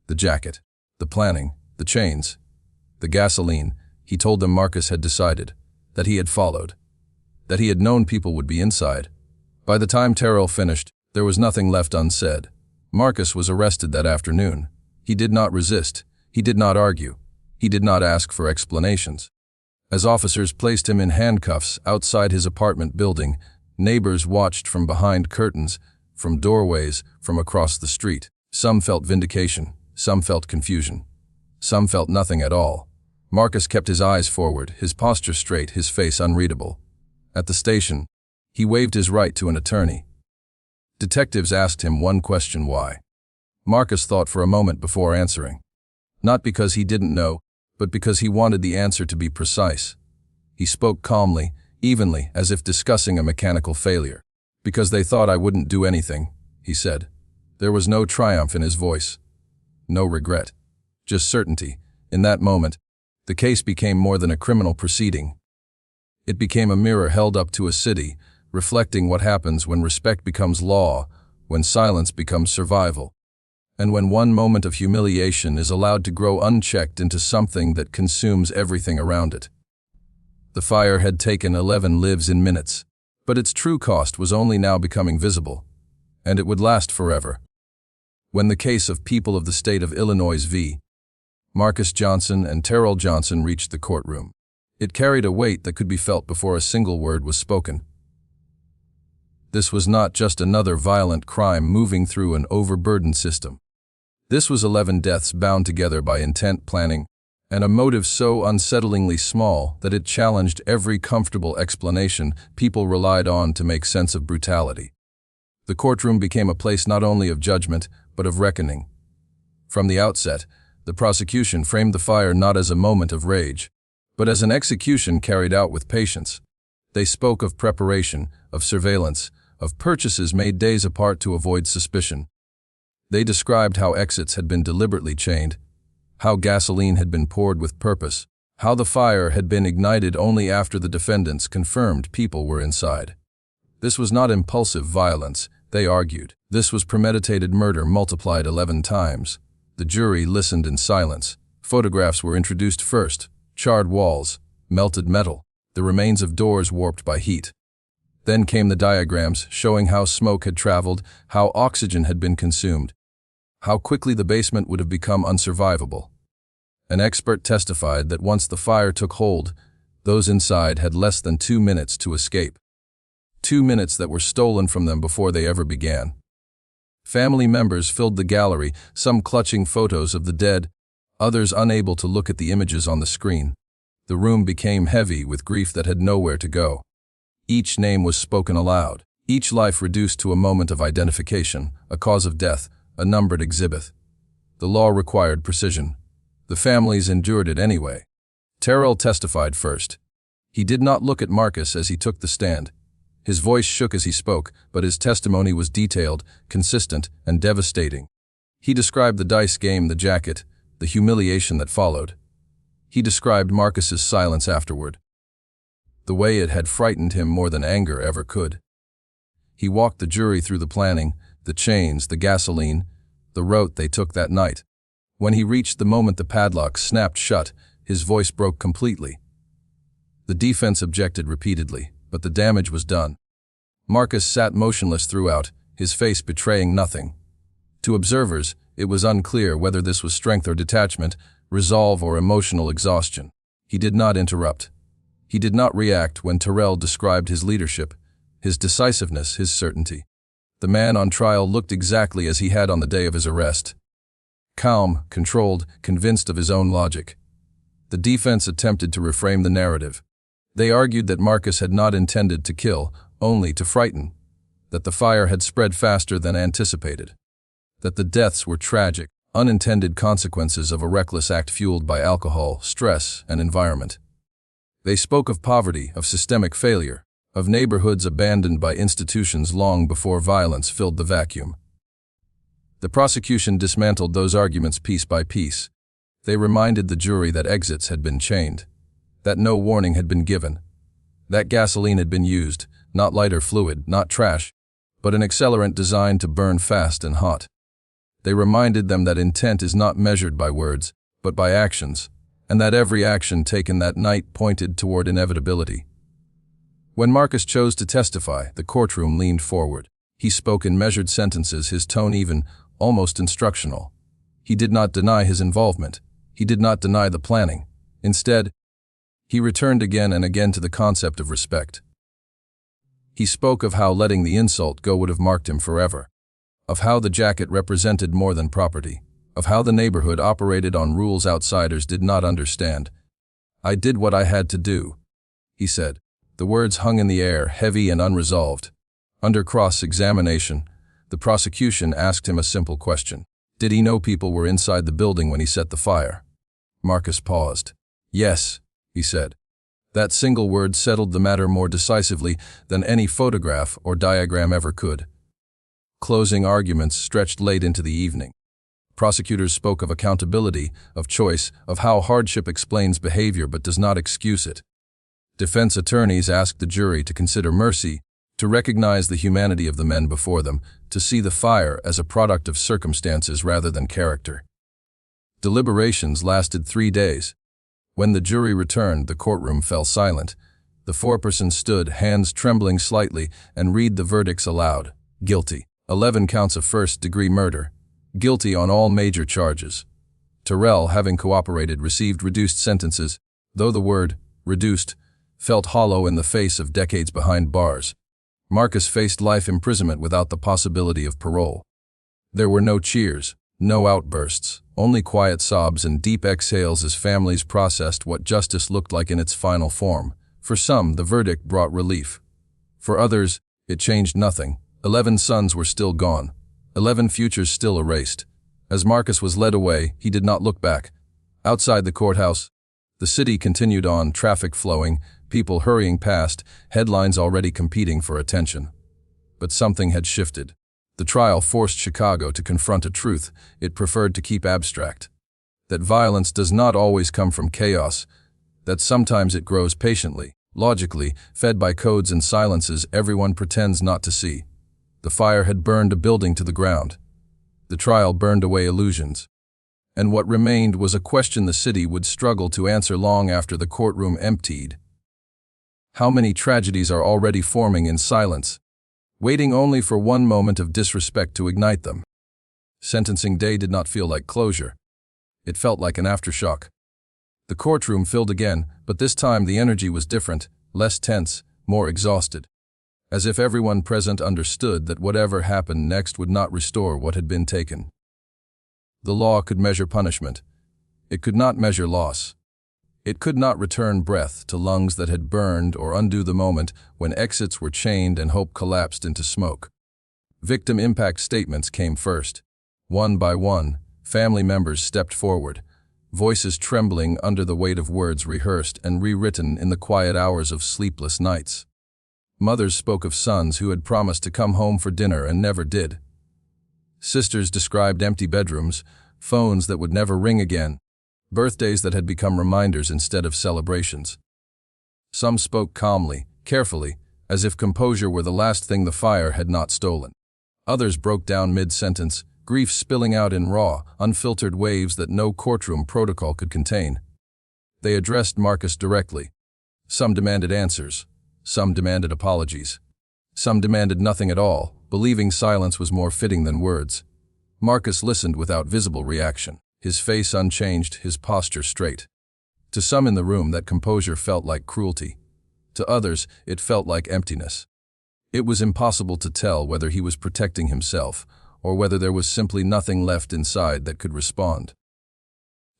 the jacket, the planning, the chains, the gasoline. He told them Marcus had decided, that he had followed, that he had known people would be inside. By the time Terrell finished, there was nothing left unsaid. Marcus was arrested that afternoon. He did not resist. He did not argue. He did not ask for explanations. As officers placed him in handcuffs outside his apartment building, neighbors watched from behind curtains, from doorways, from across the street. Some felt vindication, some felt confusion, some felt nothing at all. Marcus kept his eyes forward, his posture straight, his face unreadable. At the station, he waived his right to an attorney. Detectives asked him one question: why? Marcus thought for a moment before answering. Not because he didn't know, but because he wanted the answer to be precise. He spoke calmly, evenly, as if discussing a mechanical failure. Because they thought I wouldn't do anything, he said. There was no triumph in his voice, no regret, just certainty. In that moment, the case became more than a criminal proceeding. It became a mirror held up to a city, reflecting what happens when respect becomes law, when silence becomes survival, and when one moment of humiliation is allowed to grow unchecked into something that consumes everything around it. The fire had taken 11 lives in minutes, but its true cost was only now becoming visible, and it would last forever. When the case of people of the state of Illinois v. Marcus Johnson and Terrell Johnson reached the courtroom, it carried a weight that could be felt before a single word was spoken. This was not just another violent crime moving through an overburdened system. This was 11 deaths bound together by intent, planning, and a motive so unsettlingly small that it challenged every comfortable explanation people relied on to make sense of brutality. The courtroom became a place not only of judgment, but of reckoning. From the outset, the prosecution framed the fire not as a moment of rage, but as an execution carried out with patience. They spoke of preparation, of surveillance, of purchases made days apart to avoid suspicion. They described how exits had been deliberately chained, how gasoline had been poured with purpose, how the fire had been ignited only after the defendants confirmed people were inside. This was not impulsive violence, they argued. This was premeditated murder multiplied 11 times. The jury listened in silence. Photographs were introduced first: charred walls, melted metal, the remains of doors warped by heat. Then came the diagrams showing how smoke had traveled, how oxygen had been consumed, how quickly the basement would have become unsurvivable. An expert testified that once the fire took hold, those inside had less than 2 minutes to escape. 2 minutes that were stolen from them before they ever began. Family members filled the gallery, some clutching photos of the dead, others unable to look at the images on the screen. The room became heavy with grief that had nowhere to go. Each name was spoken aloud, each life reduced to a moment of identification, a cause of death, a numbered exhibit. The law required precision. The families endured it anyway. Terrell testified first. He did not look at Marcus as he took the stand. His voice shook as he spoke, but his testimony was detailed, consistent, and devastating. He described the dice game, the jacket, the humiliation that followed. He described Marcus's silence afterward, the way it had frightened him more than anger ever could. He walked the jury through the planning, the chains, the gasoline, the route they took that night. When he reached the moment the padlock snapped shut, his voice broke completely. The defense objected repeatedly, but the damage was done. Marcus sat motionless throughout, his face betraying nothing. To observers, it was unclear whether this was strength or detachment, resolve or emotional exhaustion. He did not interrupt. He did not react when Terrell described his leadership, his decisiveness, his certainty. The man on trial looked exactly as he had on the day of his arrest. Calm, controlled, convinced of his own logic. The defense attempted to reframe the narrative. They argued that Marcus had not intended to kill, only to frighten, that the fire had spread faster than anticipated, that the deaths were tragic, unintended consequences of a reckless act fueled by alcohol, stress, and environment. They spoke of poverty, of systemic failure, of neighborhoods abandoned by institutions long before violence filled the vacuum. The prosecution dismantled those arguments piece by piece. They reminded the jury that exits had been chained, that no warning had been given, that gasoline had been used, not lighter fluid, not trash, but an accelerant designed to burn fast and hot. They reminded them that intent is not measured by words, but by actions, and that every action taken that night pointed toward inevitability. When Marcus chose to testify, the courtroom leaned forward. He spoke in measured sentences, his tone even, almost instructional. He did not deny his involvement. He did not deny the planning. Instead, he returned again and again to the concept of respect. He spoke of how letting the insult go would have marked him forever, of how the jacket represented more than property, of how the neighborhood operated on rules outsiders did not understand. "I did what I had to do," he said. The words hung in the air, heavy and unresolved. Under cross-examination, the prosecution asked him a simple question. Did he know people were inside the building when he set the fire? Marcus paused. "Yes," he said. That single word settled the matter more decisively than any photograph or diagram ever could. Closing arguments stretched late into the evening. Prosecutors spoke of accountability, of choice, of how hardship explains behavior but does not excuse it. Defense attorneys asked the jury to consider mercy, to recognize the humanity of the men before them, to see the fire as a product of circumstances rather than character. Deliberations lasted 3 days. When the jury returned, the courtroom fell silent. The foreperson stood, hands trembling slightly, and read the verdicts aloud. Guilty. 11 counts of first-degree murder. Guilty on all major charges. Terrell, having cooperated, received reduced sentences, though the word, reduced, felt hollow in the face of decades behind bars. Marcus faced life imprisonment without the possibility of parole. There were no cheers, no outbursts, only quiet sobs and deep exhales as families processed what justice looked like in its final form. For some, the verdict brought relief. For others, it changed nothing. 11 sons were still gone. 11 futures still erased. As Marcus was led away, he did not look back. Outside the courthouse, the city continued on, traffic flowing, people hurrying past, headlines already competing for attention. But something had shifted. The trial forced Chicago to confront a truth it preferred to keep abstract. That violence does not always come from chaos, that sometimes it grows patiently, logically, fed by codes and silences everyone pretends not to see. The fire had burned a building to the ground. The trial burned away illusions. And what remained was a question the city would struggle to answer long after the courtroom emptied. How many tragedies are already forming in silence, waiting only for one moment of disrespect to ignite them? Sentencing day did not feel like closure. It felt like an aftershock. The courtroom filled again, but this time the energy was different, less tense, more exhausted. As if everyone present understood that whatever happened next would not restore what had been taken. The law could measure punishment. It could not measure loss. It could not return breath to lungs that had burned or undo the moment when exits were chained and hope collapsed into smoke. Victim impact statements came first. One by one, family members stepped forward, voices trembling under the weight of words rehearsed and rewritten in the quiet hours of sleepless nights. Mothers spoke of sons who had promised to come home for dinner and never did. Sisters described empty bedrooms, phones that would never ring again, birthdays that had become reminders instead of celebrations. Some spoke calmly, carefully, as if composure were the last thing the fire had not stolen. Others broke down mid-sentence, grief spilling out in raw, unfiltered waves that no courtroom protocol could contain. They addressed Marcus directly. Some demanded answers. Some demanded apologies. Some demanded nothing at all, believing silence was more fitting than words. Marcus listened without visible reaction, his face unchanged, his posture straight. To some in the room, that composure felt like cruelty. To others, it felt like emptiness. It was impossible to tell whether he was protecting himself or whether there was simply nothing left inside that could respond.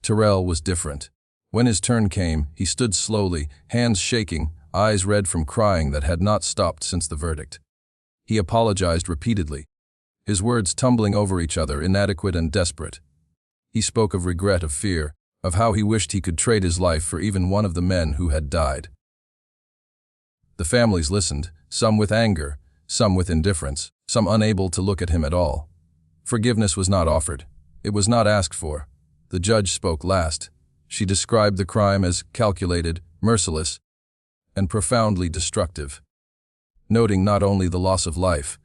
Terrell was different. When his turn came, he stood slowly, hands shaking, eyes red from crying that had not stopped since the verdict. He apologized repeatedly, his words tumbling over each other, inadequate and desperate. He spoke of regret, of fear, of how he wished he could trade his life for even one of the men who had died. The families listened, some with anger, some with indifference, some unable to look at him at all. Forgiveness was not offered. It was not asked for. The judge spoke last. She described the crime as calculated, merciless, and profoundly destructive, noting not only the loss of life,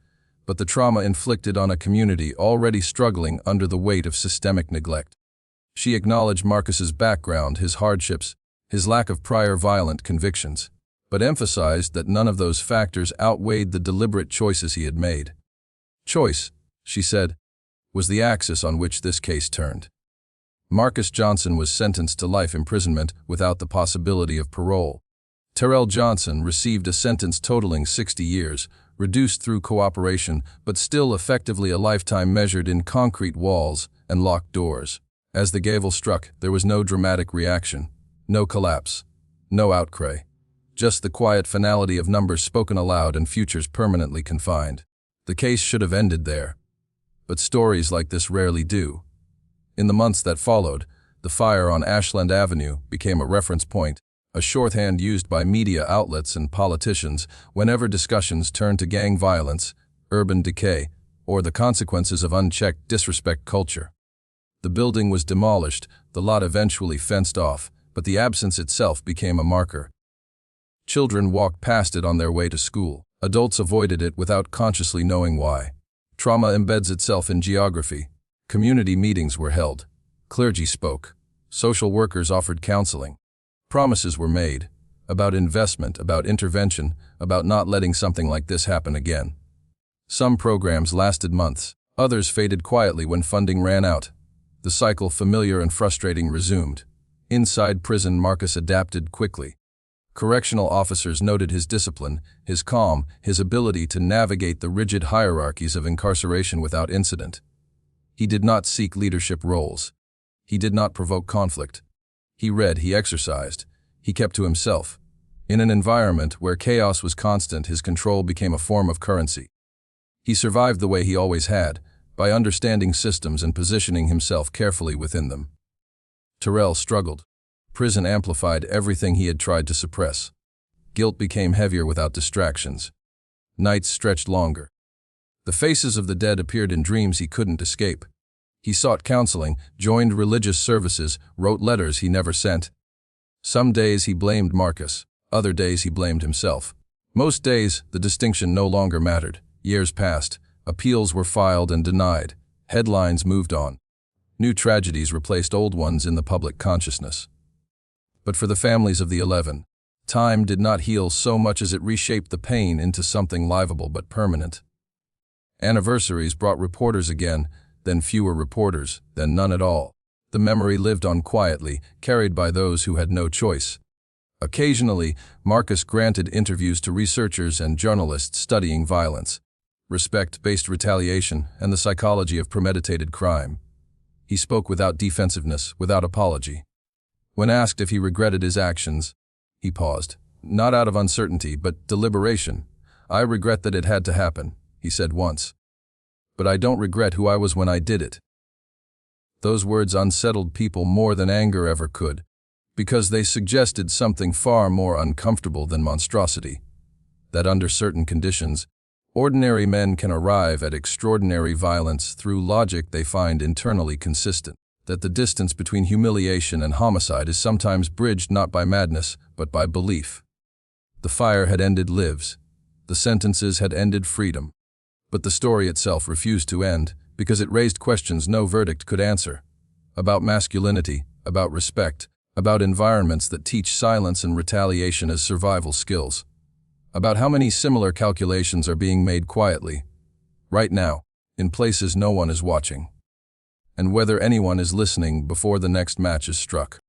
but the trauma inflicted on a community already struggling under the weight of systemic neglect. She acknowledged Marcus's background, his hardships, his lack of prior violent convictions, but emphasized that none of those factors outweighed the deliberate choices he had made. Choice, she said, was the axis on which this case turned. Marcus Johnson was sentenced to life imprisonment without the possibility of parole. Terrell Johnson received a sentence totaling 60 years, reduced through cooperation, but still effectively a lifetime measured in concrete walls and locked doors. As the gavel struck, there was no dramatic reaction, no collapse, no outcry. Just the quiet finality of numbers spoken aloud and futures permanently confined. The case should have ended there. But stories like this rarely do. In the months that followed, the fire on Ashland Avenue became a reference point, a shorthand used by media outlets and politicians whenever discussions turned to gang violence, urban decay, or the consequences of unchecked disrespect culture. The building was demolished, the lot eventually fenced off, but the absence itself became a marker. Children walked past it on their way to school. Adults avoided it without consciously knowing why. Trauma embeds itself in geography. Community meetings were held. Clergy spoke. Social workers offered counseling. Promises were made. about investment, about intervention, about not letting something like this happen again. Some programs lasted months, others faded quietly when funding ran out. The cycle, familiar and frustrating, resumed. Inside prison, Marcus adapted quickly. Correctional officers noted his discipline, his calm, his ability to navigate the rigid hierarchies of incarceration without incident. He did not seek leadership roles. He did not provoke conflict. He read, he exercised, he kept to himself. In an environment where chaos was constant, his control became a form of currency. He survived the way he always had, by understanding systems and positioning himself carefully within them. Terrell struggled. Prison amplified everything he had tried to suppress. Guilt became heavier without distractions. Nights stretched longer. The faces of the dead appeared in dreams he couldn't escape. He sought counseling, joined religious services, wrote letters he never sent. Some days he blamed Marcus, other days he blamed himself. Most days, the distinction no longer mattered. Years passed, appeals were filed and denied, headlines moved on. New tragedies replaced old ones in the public consciousness. But for the families of the 11, time did not heal so much as it reshaped the pain into something livable but permanent. Anniversaries brought reporters again, then fewer reporters, then none at all. The memory lived on quietly, carried by those who had no choice. Occasionally, Marcus granted interviews to researchers and journalists studying violence, respect-based retaliation, and the psychology of premeditated crime. He spoke without defensiveness, without apology. When asked if he regretted his actions, he paused, not out of uncertainty, but deliberation. "I regret that it had to happen," he said once. "But I don't regret who I was when I did it." Those words unsettled people more than anger ever could, because they suggested something far more uncomfortable than monstrosity. That under certain conditions, ordinary men can arrive at extraordinary violence through logic they find internally consistent. That the distance between humiliation and homicide is sometimes bridged not by madness, but by belief. The fire had ended lives. The sentences had ended freedom. But the story itself refused to end, because it raised questions no verdict could answer. About masculinity, about respect, about environments that teach silence and retaliation as survival skills. About how many similar calculations are being made quietly, right now, in places no one is watching. And whether anyone is listening before the next match is struck.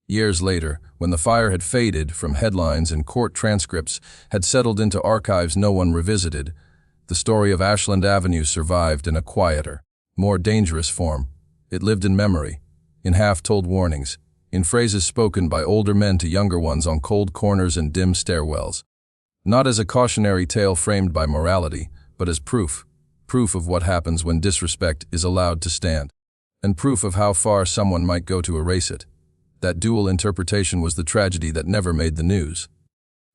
Years later, when the fire had faded from headlines and court transcripts had settled into archives no one revisited, the story of Ashland Avenue survived in a quieter, more dangerous form. It lived in memory, in half-told warnings, in phrases spoken by older men to younger ones on cold corners and dim stairwells. Not as a cautionary tale framed by morality, but as proof of what happens when disrespect is allowed to stand, and proof of how far someone might go to erase it. That dual interpretation was the tragedy that never made the news.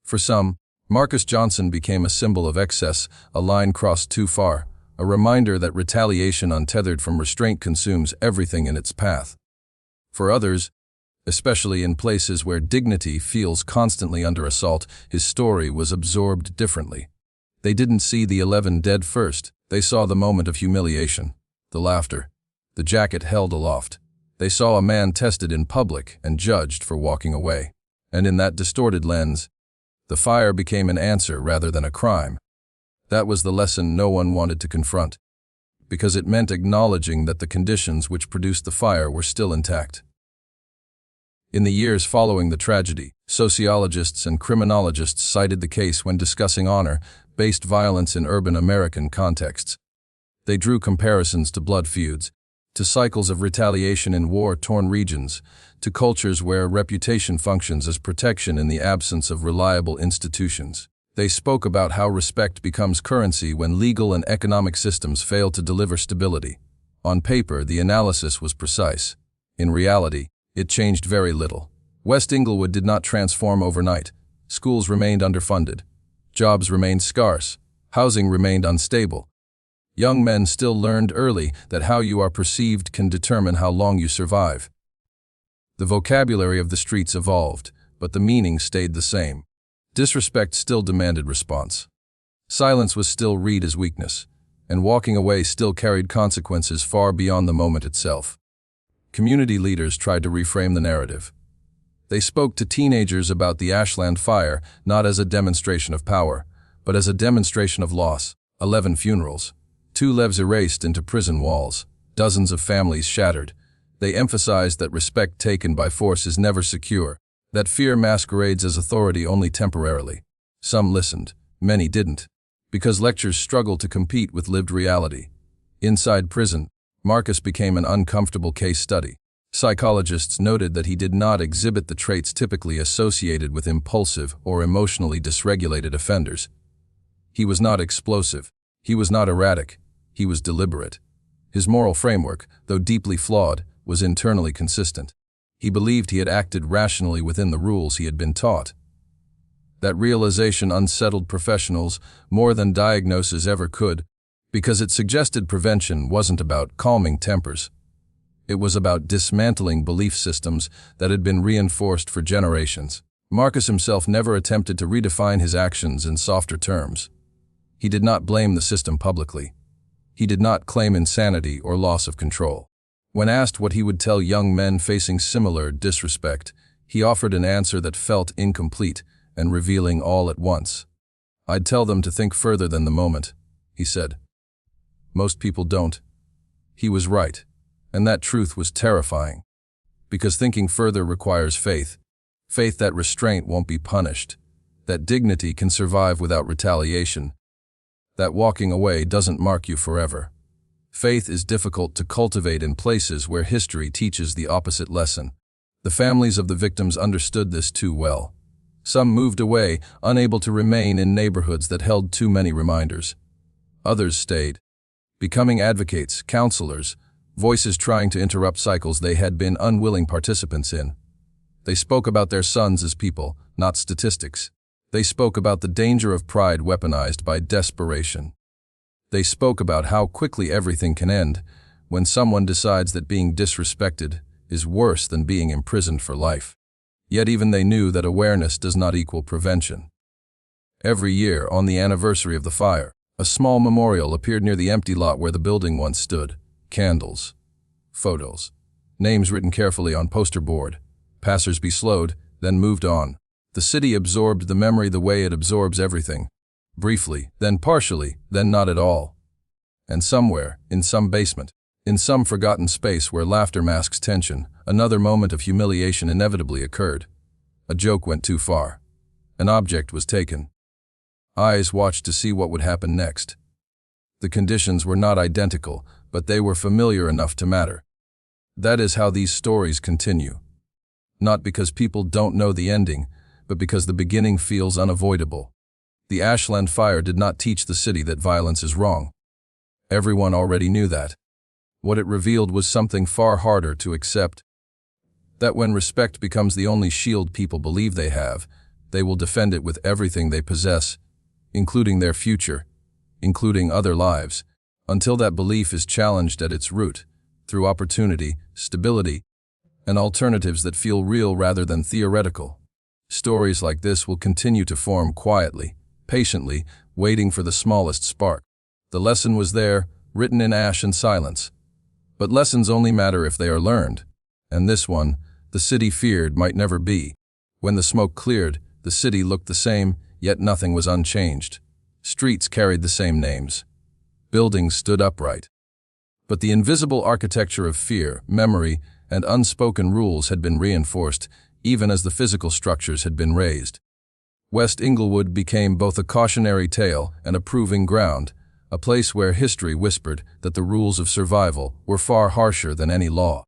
For some, Marcus Johnson became a symbol of excess, a line crossed too far, a reminder that retaliation untethered from restraint consumes everything in its path. For others, especially in places where dignity feels constantly under assault, his story was absorbed differently. They didn't see the 11 dead first. They saw the moment of humiliation, the laughter, the jacket held aloft. They saw a man tested in public and judged for walking away. And in that distorted lens, the fire became an answer rather than a crime. That was the lesson no one wanted to confront, because it meant acknowledging that the conditions which produced the fire were still intact. In the years following the tragedy, sociologists and criminologists cited the case when discussing honor-based violence in urban American contexts. They drew comparisons to blood feuds, to cycles of retaliation in war-torn regions, to cultures where reputation functions as protection in the absence of reliable institutions. They spoke about how respect becomes currency when legal and economic systems fail to deliver stability. On paper, the analysis was precise. In reality, it changed very little. West Englewood did not transform overnight. Schools remained underfunded. Jobs remained scarce. Housing remained unstable. Young men still learned early that how you are perceived can determine how long you survive. The vocabulary of the streets evolved, but the meaning stayed the same. Disrespect still demanded response. Silence was still read as weakness, and walking away still carried consequences far beyond the moment itself. Community leaders tried to reframe the narrative. They spoke to teenagers about the Ashland fire not as a demonstration of power, but as a demonstration of loss. 11 funerals, 2 lives erased into prison walls, dozens of families shattered. They emphasized that respect taken by force is never secure, that fear masquerades as authority only temporarily. Some listened, many didn't, because lectures struggle to compete with lived reality. Inside prison, Marcus became an uncomfortable case study. Psychologists noted that he did not exhibit the traits typically associated with impulsive or emotionally dysregulated offenders. He was not explosive. He was not erratic. He was deliberate. His moral framework, though deeply flawed, was internally consistent. He believed he had acted rationally within the rules he had been taught. That realization unsettled professionals more than diagnosis ever could, because it suggested prevention wasn't about calming tempers. It was about dismantling belief systems that had been reinforced for generations. Marcus himself never attempted to redefine his actions in softer terms. He did not blame the system publicly. He did not claim insanity or loss of control. When asked what he would tell young men facing similar disrespect, he offered an answer that felt incomplete and revealing all at once. "I'd tell them to think further than the moment," he said. Most people don't. He was right. And that truth was terrifying, because thinking further requires faith. Faith that restraint won't be punished, that dignity can survive without retaliation, that walking away doesn't mark you forever. Faith is difficult to cultivate in places where history teaches the opposite lesson. The families of the victims understood this too well. Some moved away, unable to remain in neighborhoods that held too many reminders. Others stayed, becoming advocates, counselors, voices trying to interrupt cycles they had been unwilling participants in. They spoke about their sons as people, not statistics. They spoke about the danger of pride weaponized by desperation. They spoke about how quickly everything can end when someone decides that being disrespected is worse than being imprisoned for life. Yet even they knew that awareness does not equal prevention. Every year, on the anniversary of the fire, a small memorial appeared near the empty lot where the building once stood. Candles, photos, names written carefully on poster board. Passersby slowed, then moved on. The city absorbed the memory the way it absorbs everything. Briefly, then partially, then not at all. And somewhere, in some basement, in some forgotten space where laughter masks tension, another moment of humiliation inevitably occurred. A joke went too far. An object was taken. Eyes watched to see what would happen next. The conditions were not identical, but they were familiar enough to matter. That is how these stories continue. Not because people don't know the ending, but because the beginning feels unavoidable. The Ashland fire did not teach the city that violence is wrong. Everyone already knew that. What it revealed was something far harder to accept. That when respect becomes the only shield people believe they have, they will defend it with everything they possess, including their future, including other lives, until that belief is challenged at its root, through opportunity, stability, and alternatives that feel real rather than theoretical. Stories like this will continue to form quietly, patiently, waiting for the smallest spark. The lesson was there, written in ash and silence. But lessons only matter if they are learned. And this one, the city feared, might never be. When the smoke cleared, the city looked the same, yet nothing was unchanged. Streets carried the same names. Buildings stood upright. But the invisible architecture of fear, memory, and unspoken rules had been reinforced, even as the physical structures had been raised. West Englewood became both a cautionary tale and a proving ground, a place where history whispered that the rules of survival were far harsher than any law.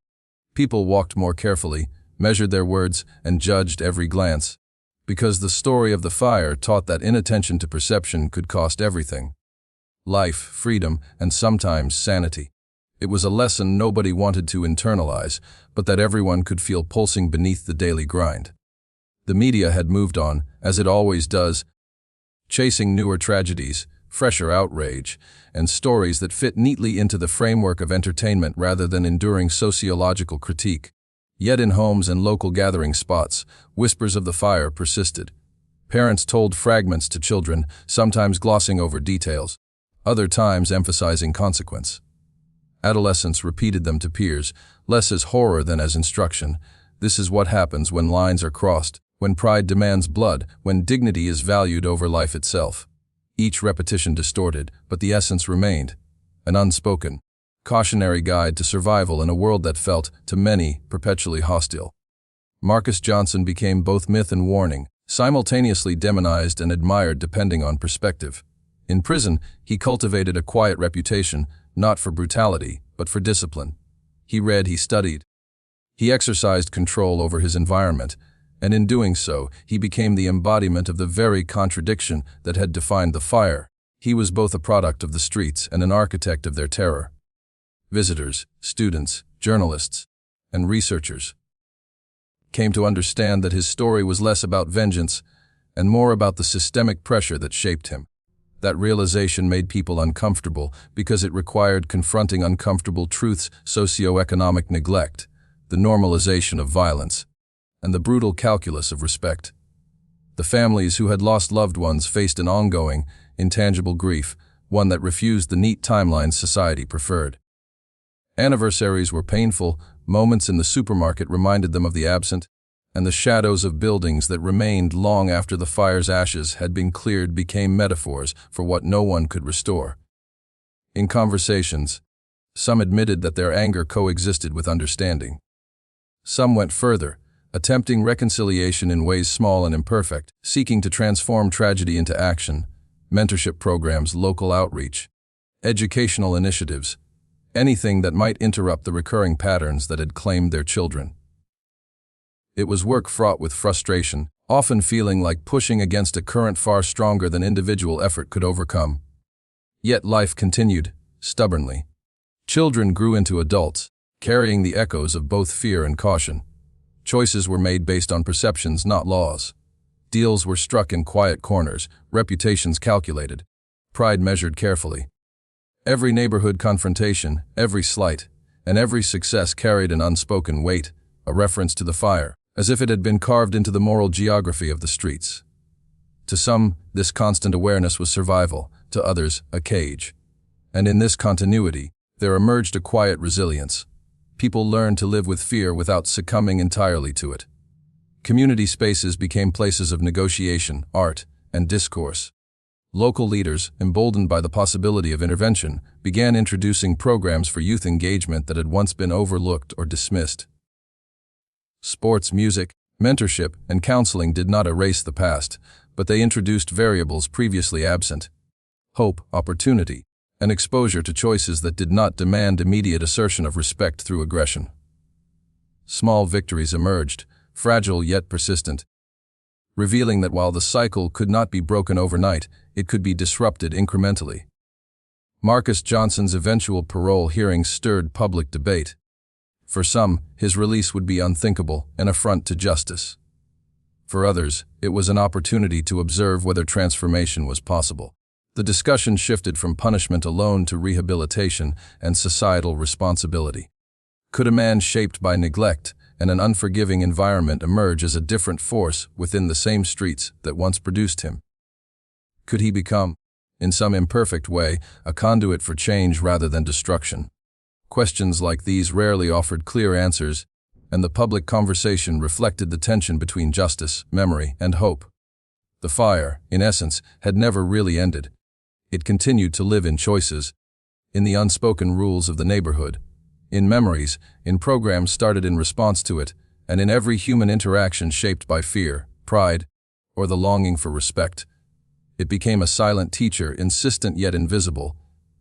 People walked more carefully, measured their words, and judged every glance, because the story of the fire taught that inattention to perception could cost everything. Life, freedom, and sometimes sanity. It was a lesson nobody wanted to internalize, but that everyone could feel pulsing beneath the daily grind. The media had moved on, as it always does, chasing newer tragedies, fresher outrage, and stories that fit neatly into the framework of entertainment rather than enduring sociological critique. Yet in homes and local gathering spots, whispers of the fire persisted. Parents told fragments to children, sometimes glossing over details, other times emphasizing consequence. Adolescents repeated them to peers, less as horror than as instruction, This is what happens when lines are crossed, when pride demands blood, when dignity is valued over life itself. Each repetition distorted, but the essence remained. An unspoken, cautionary guide to survival in a world that felt, to many, perpetually hostile. Marcus Johnson became both myth and warning, simultaneously demonized and admired depending on perspective. In prison, he cultivated a quiet reputation, not for brutality, but for discipline. He read, he studied. He exercised control over his environment, and in doing so, he became the embodiment of the very contradiction that had defined the fire. He was both a product of the streets and an architect of their terror. Visitors, students, journalists, and researchers came to understand that his story was less about vengeance and more about the systemic pressure that shaped him. That realization made people uncomfortable because it required confronting uncomfortable truths: socioeconomic neglect, the normalization of violence, and the brutal calculus of respect. The families who had lost loved ones faced an ongoing, intangible grief, one that refused the neat timelines society preferred. Anniversaries were painful, moments in the supermarket reminded them of the absent, and the shadows of buildings that remained long after the fire's ashes had been cleared became metaphors for what no one could restore. In conversations, some admitted that their anger coexisted with understanding. Some went further, attempting reconciliation in ways small and imperfect, seeking to transform tragedy into action: mentorship programs, local outreach, educational initiatives, anything that might interrupt the recurring patterns that had claimed their children. It was work fraught with frustration, often feeling like pushing against a current far stronger than individual effort could overcome. Yet life continued, stubbornly. Children grew into adults, carrying the echoes of both fear and caution. Choices were made based on perceptions, not laws. Deals were struck in quiet corners, reputations calculated, pride measured carefully. Every neighborhood confrontation, every slight, and every success carried an unspoken weight, a reference to the fire, as if it had been carved into the moral geography of the streets. To some, this constant awareness was survival, to others, a cage. And in this continuity, there emerged a quiet resilience. People learned to live with fear without succumbing entirely to it. Community spaces became places of negotiation, art, and discourse. Local leaders, emboldened by the possibility of intervention, began introducing programs for youth engagement that had once been overlooked or dismissed. Sports, music, mentorship, and counseling did not erase the past, but they introduced variables previously absent: hope, opportunity, and exposure to choices that did not demand immediate assertion of respect through aggression. Small victories emerged, fragile yet persistent, revealing that while the cycle could not be broken overnight, it could be disrupted incrementally. Marcus Johnson's eventual parole hearing stirred public debate. For some, his release would be unthinkable, an affront to justice. For others, it was an opportunity to observe whether transformation was possible. The discussion shifted from punishment alone to rehabilitation and societal responsibility. Could a man shaped by neglect and an unforgiving environment emerge as a different force within the same streets that once produced him? Could he become, in some imperfect way, a conduit for change rather than destruction? Questions like these rarely offered clear answers, and the public conversation reflected the tension between justice, memory, and hope. The fire, in essence, had never really ended. It continued to live in choices, in the unspoken rules of the neighborhood, in memories, in programs started in response to it, and in every human interaction shaped by fear, pride, or the longing for respect. It became a silent teacher, insistent yet invisible,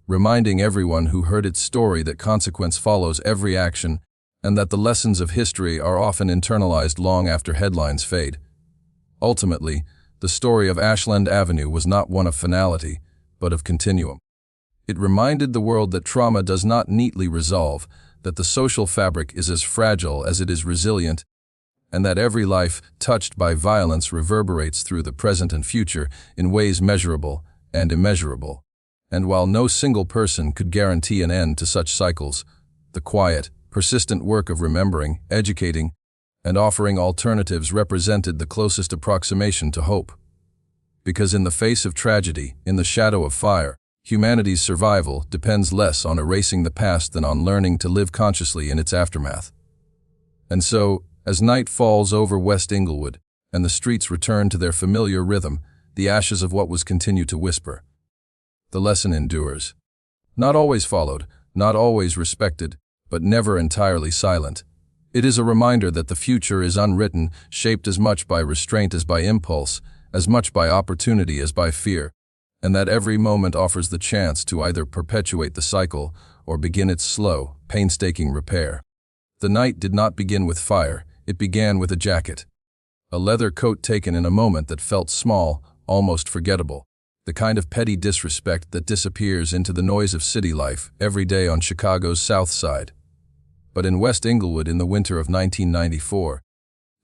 reminding everyone who heard its story that consequence follows every action and that the lessons of history are often internalized long after headlines fade. Ultimately, the story of Ashland Avenue was not one of finality, but of continuum. It reminded the world that trauma does not neatly resolve, that the social fabric is as fragile as it is resilient, and that every life touched by violence reverberates through the present and future in ways measurable and immeasurable. And while no single person could guarantee an end to such cycles, the quiet, persistent work of remembering, educating, and offering alternatives represented the closest approximation to hope. Because in the face of tragedy, in the shadow of fire, humanity's survival depends less on erasing the past than on learning to live consciously in its aftermath. And so, As night falls over West Englewood, and the streets return to their familiar rhythm, the ashes of what was continue to whisper. The lesson endures. Not always followed, not always respected, but never entirely silent. It is a reminder that the future is unwritten, shaped as much by restraint as by impulse, as much by opportunity as by fear, and that every moment offers the chance to either perpetuate the cycle or begin its slow, painstaking repair. The night did not begin with fire, it began with a jacket. A leather coat taken in a moment that felt small, almost forgettable. The kind of petty disrespect that disappears into the noise of city life every day on Chicago's South Side. But in West Englewood in the winter of 1994,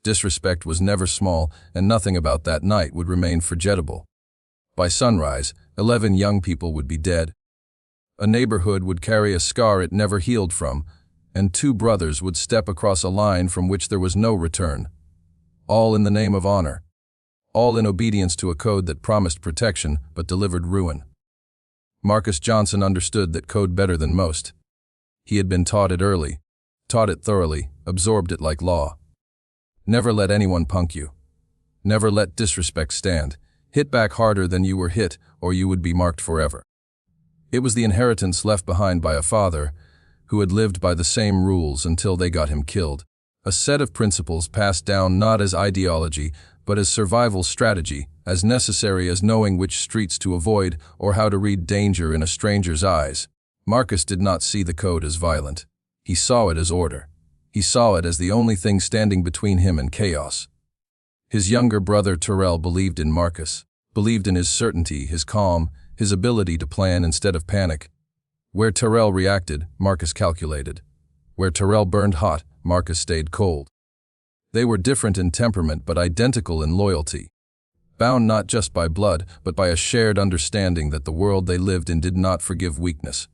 disrespect was never small, and nothing about that night would remain forgettable. By sunrise, 11 young people would be dead. A neighborhood would carry a scar it never healed from, and 2 brothers would step across a line from which there was no return. All in the name of honor. All in obedience to a code that promised protection but delivered ruin. Marcus Johnson understood that code better than most. He had been taught it early, taught it thoroughly, absorbed it like law. Never let anyone punk you. Never let disrespect stand. Hit back harder than you were hit, or you would be marked forever. It was the inheritance left behind by a father who had lived by the same rules until they got him killed. A set of principles passed down not as ideology, but as survival strategy, as necessary as knowing which streets to avoid or how to read danger in a stranger's eyes. Marcus did not see the code as violent. He saw it as order. He saw it as the only thing standing between him and chaos. His younger brother Terrell believed in Marcus, believed in his certainty, his calm, his ability to plan instead of panic. Where Terrell reacted, Marcus calculated. Where Terrell burned hot, Marcus stayed cold. They were different in temperament but identical in loyalty. Bound not just by blood, but by a shared understanding that the world they lived in did not forgive weakness.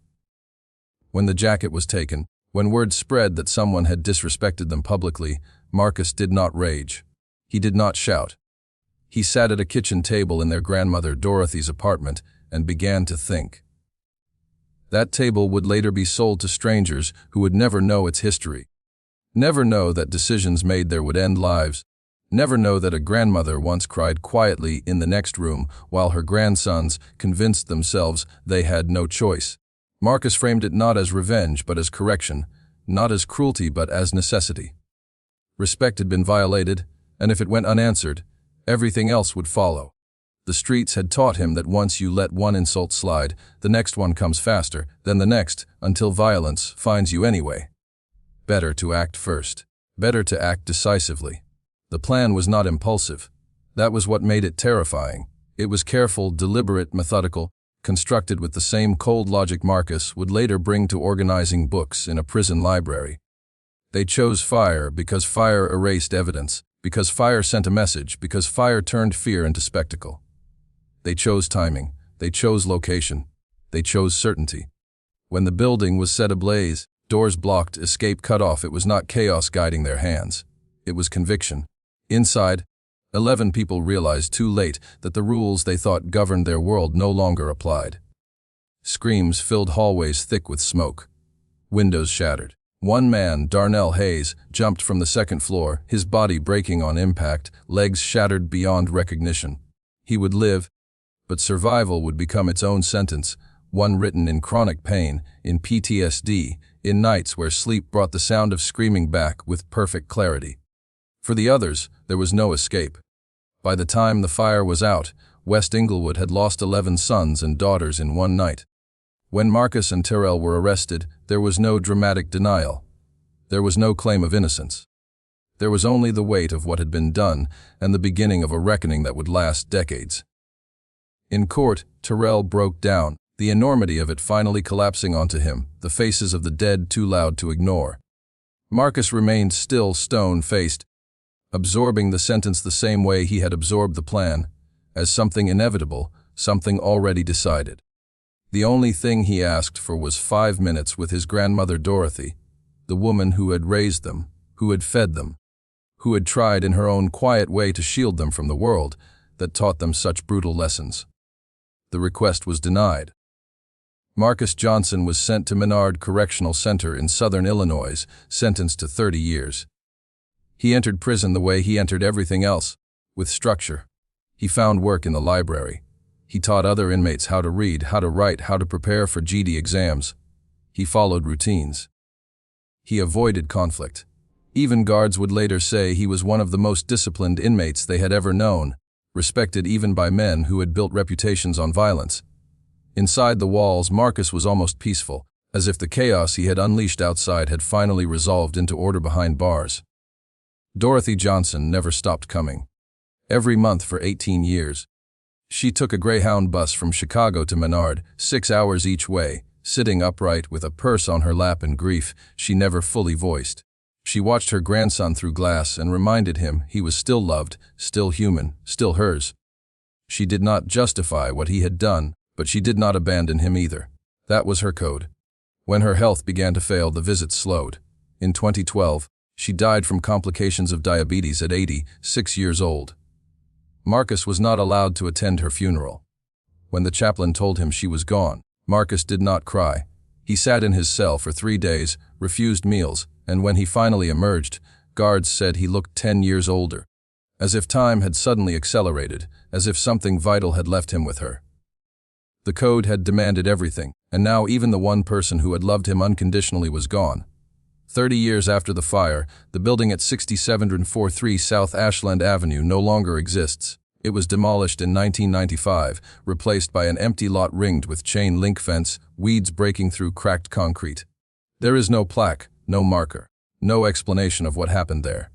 When the jacket was taken, when word spread that someone had disrespected them publicly, Marcus did not rage. He did not shout. He sat at a kitchen table in their grandmother Dorothy's apartment and began to think. That table would later be sold to strangers who would never know its history. Never know that decisions made there would end lives. Never know that a grandmother once cried quietly in the next room while her grandsons convinced themselves they had no choice. Marcus framed it not as revenge but as correction, not as cruelty but as necessity. Respect had been violated, and if it went unanswered, everything else would follow. The streets had taught him that once you let one insult slide, the next one comes faster, then the next, until violence finds you anyway. Better to act first. Better to act decisively. The plan was not impulsive. That was what made it terrifying. It was careful, deliberate, methodical, constructed with the same cold logic Marcus would later bring to organizing books in a prison library. They chose fire because fire erased evidence, because fire sent a message, because fire turned fear into spectacle. They chose timing, they chose location, they chose certainty. When the building was set ablaze, doors blocked, escape cut off, it was not chaos guiding their hands. It was conviction. Inside, 11 people realized too late that the rules they thought governed their world no longer applied. Screams filled hallways thick with smoke. Windows shattered. One man, Darnell Hayes, jumped from the second floor, his body breaking on impact, legs shattered beyond recognition. He would live, but survival would become its own sentence, one written in chronic pain, in PTSD, in nights where sleep brought the sound of screaming back with perfect clarity. For the others, there was no escape. By the time the fire was out, West Englewood had lost 11 sons and daughters in one night. When Marcus and Terrell were arrested, there was no dramatic denial. There was no claim of innocence. There was only the weight of what had been done and the beginning of a reckoning that would last decades. In court, Terrell broke down, the enormity of it finally collapsing onto him, the faces of the dead too loud to ignore. Marcus remained still, stone-faced, absorbing the sentence the same way he had absorbed the plan, as something inevitable, something already decided. The only thing he asked for was 5 minutes with his grandmother Dorothy, the woman who had raised them, who had fed them, who had tried in her own quiet way to shield them from the world that taught them such brutal lessons. The request was denied. Marcus Johnson was sent to Menard Correctional Center in southern Illinois, sentenced to 30 years. He entered prison the way he entered everything else, with structure. He found work in the library. He taught other inmates how to read, how to write, how to prepare for GD exams. He followed routines. He avoided conflict. Even guards would later say he was one of the most disciplined inmates they had ever known, respected even by men who had built reputations on violence. Inside the walls, Marcus was almost peaceful, as if the chaos he had unleashed outside had finally resolved into order behind bars. Dorothy Johnson never stopped coming. Every month for 18 years. She took a Greyhound bus from Chicago to Menard, 6 hours each way, sitting upright with a purse on her lap in grief she never fully voiced. She watched her grandson through glass and reminded him he was still loved, still human, still hers. She did not justify what he had done, but she did not abandon him either. That was her code. When her health began to fail, the visits slowed. In 2012, she died from complications of diabetes at 86 years old. Marcus was not allowed to attend her funeral. When the chaplain told him she was gone, Marcus did not cry. He sat in his cell for 3 days, refused meals, and when he finally emerged, guards said he looked 10 years older. As if time had suddenly accelerated, as if something vital had left him with her. The code had demanded everything, and now even the one person who had loved him unconditionally was gone. 30 years after the fire, the building at 6743 South Ashland Avenue no longer exists. It was demolished in 1995, replaced by an empty lot ringed with chain link fence, weeds breaking through cracked concrete. There is no plaque, no marker, no explanation of what happened there.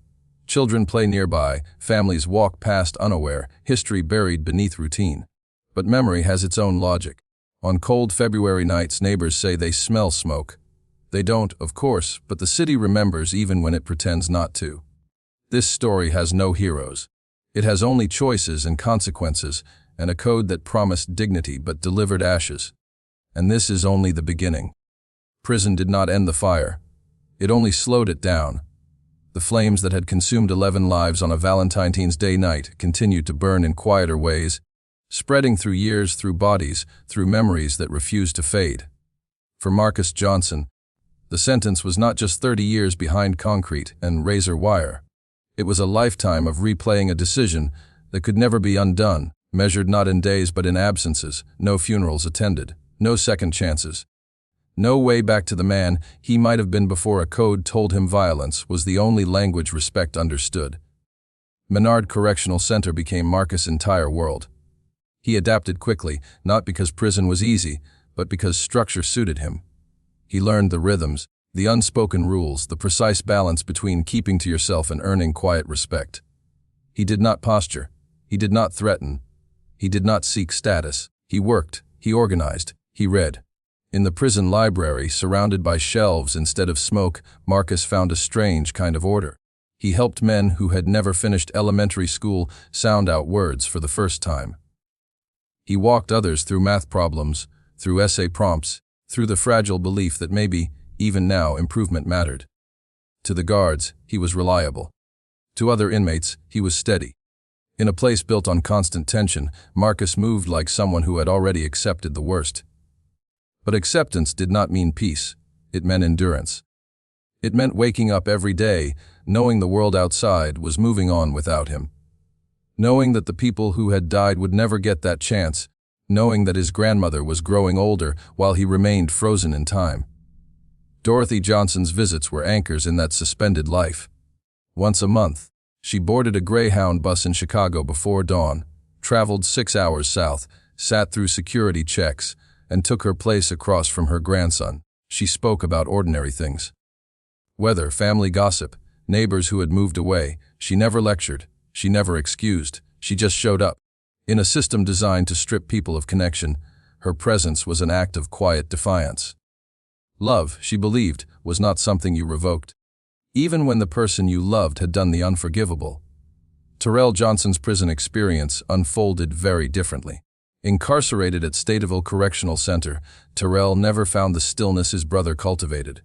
Children play nearby, families walk past unaware, history buried beneath routine. But memory has its own logic. On cold February nights, neighbors say they smell smoke. They don't, of course, but the city remembers even when it pretends not to. This story has no heroes. It has only choices and consequences, and a code that promised dignity but delivered ashes. And this is only the beginning. Prison did not end the fire. It only slowed it down. The flames that had consumed 11 lives on a Valentine's Day night continued to burn in quieter ways, spreading through years, through bodies, through memories that refused to fade. For Marcus Johnson, the sentence was not just 30 years behind concrete and razor wire. It was a lifetime of replaying a decision that could never be undone, measured not in days but in absences, no funerals attended, no second chances. No way back to the man he might have been before a code told him violence was the only language respect understood. Menard Correctional Center became Marcus' entire world. He adapted quickly, not because prison was easy, but because structure suited him. He learned the rhythms, the unspoken rules, the precise balance between keeping to yourself and earning quiet respect. He did not posture. He did not threaten. He did not seek status. He worked. He organized. He read. In the prison library, surrounded by shelves instead of smoke, Marcus found a strange kind of order. He helped men who had never finished elementary school sound out words for the first time. He walked others through math problems, through essay prompts, through the fragile belief that maybe, even now, improvement mattered. To the guards, he was reliable. To other inmates, he was steady. In a place built on constant tension, Marcus moved like someone who had already accepted the worst. But acceptance did not mean peace. It meant endurance. It meant waking up every day, knowing the world outside was moving on without him. Knowing that the people who had died would never get that chance. Knowing that his grandmother was growing older while he remained frozen in time. Dorothy Johnson's visits were anchors in that suspended life. Once a month, she boarded a Greyhound bus in Chicago before dawn, traveled 6 hours south, sat through security checks, and took her place across from her grandson. She spoke about ordinary things. Weather, family gossip, neighbors who had moved away. She never lectured. She never excused. She just showed up. In a system designed to strip people of connection, her presence was an act of quiet defiance. Love, she believed, was not something you revoked, even when the person you loved had done the unforgivable. Terrell Johnson's prison experience unfolded very differently. Incarcerated at Stateville Correctional Center, Terrell never found the stillness his brother cultivated.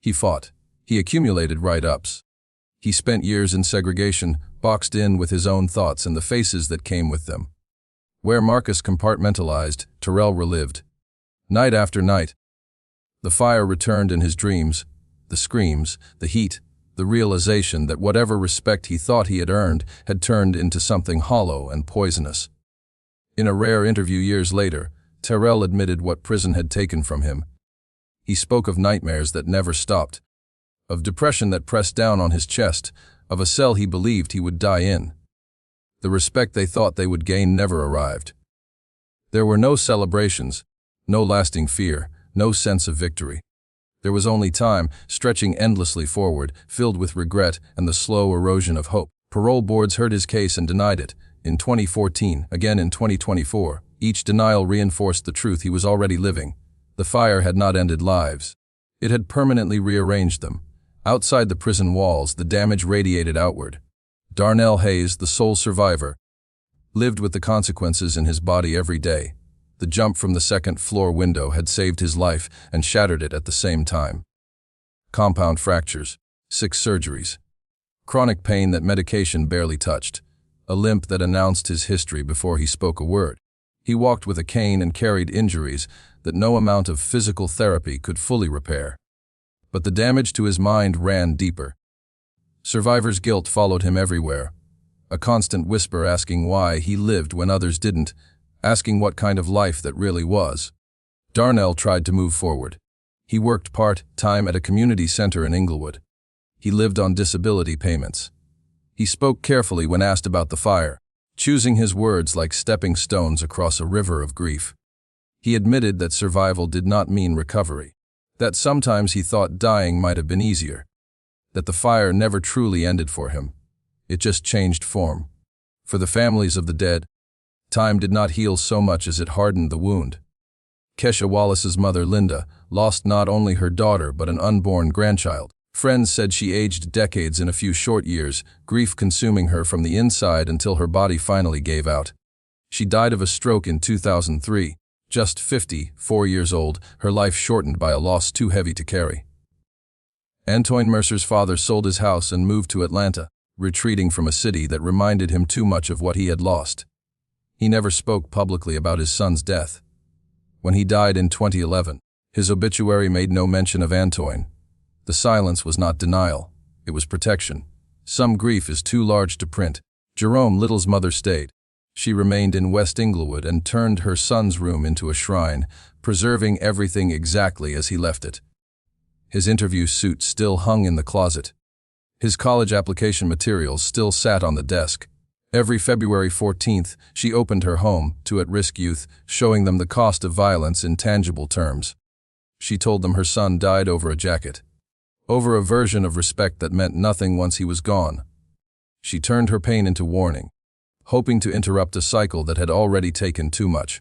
He fought. He accumulated write-ups. He spent years in segregation, boxed in with his own thoughts and the faces that came with them. Where Marcus compartmentalized, Terrell relived. Night after night. The fire returned in his dreams, the screams, the heat, the realization that whatever respect he thought he had earned had turned into something hollow and poisonous. In a rare interview years later, Terrell admitted what prison had taken from him. He spoke of nightmares that never stopped, of depression that pressed down on his chest, of a cell he believed he would die in. The respect they thought they would gain never arrived. There were no celebrations, no lasting fear, no sense of victory. There was only time, stretching endlessly forward, filled with regret and the slow erosion of hope. Parole boards heard his case and denied it. In 2014, again in 2024, each denial reinforced the truth he was already living. The fire had not ended lives. It had permanently rearranged them. Outside the prison walls, the damage radiated outward. Darnell Hayes, the sole survivor, lived with the consequences in his body every day. The jump from the second-floor window had saved his life and shattered it at the same time. Compound fractures, 6 surgeries, chronic pain that medication barely touched, a limp that announced his history before he spoke a word. He walked with a cane and carried injuries that no amount of physical therapy could fully repair. But the damage to his mind ran deeper. Survivor's guilt followed him everywhere, a constant whisper asking why he lived when others didn't, asking what kind of life that really was. Darnell tried to move forward. He worked part-time at a community center in Englewood. He lived on disability payments. He spoke carefully when asked about the fire, choosing his words like stepping stones across a river of grief. He admitted that survival did not mean recovery, that sometimes he thought dying might have been easier, that the fire never truly ended for him. It just changed form. For the families of the dead, time did not heal so much as it hardened the wound. Kesha Wallace's mother, Linda, lost not only her daughter but an unborn grandchild. Friends said she aged decades in a few short years, grief consuming her from the inside until her body finally gave out. She died of a stroke in 2003, just 54 years old, her life shortened by a loss too heavy to carry. Antoine Mercer's father sold his house and moved to Atlanta, retreating from a city that reminded him too much of what he had lost. He never spoke publicly about his son's death. When he died in 2011, his obituary made no mention of Antoine. The silence was not denial, it was protection. Some grief is too large to print. Jerome Little's mother stayed. She remained in West Englewood and turned her son's room into a shrine, preserving everything exactly as he left it. His interview suit still hung in the closet. His college application materials still sat on the desk. Every February 14th, she opened her home to at-risk youth, showing them the cost of violence in tangible terms. She told them her son died over a jacket, over a version of respect that meant nothing once he was gone. She turned her pain into warning, hoping to interrupt a cycle that had already taken too much.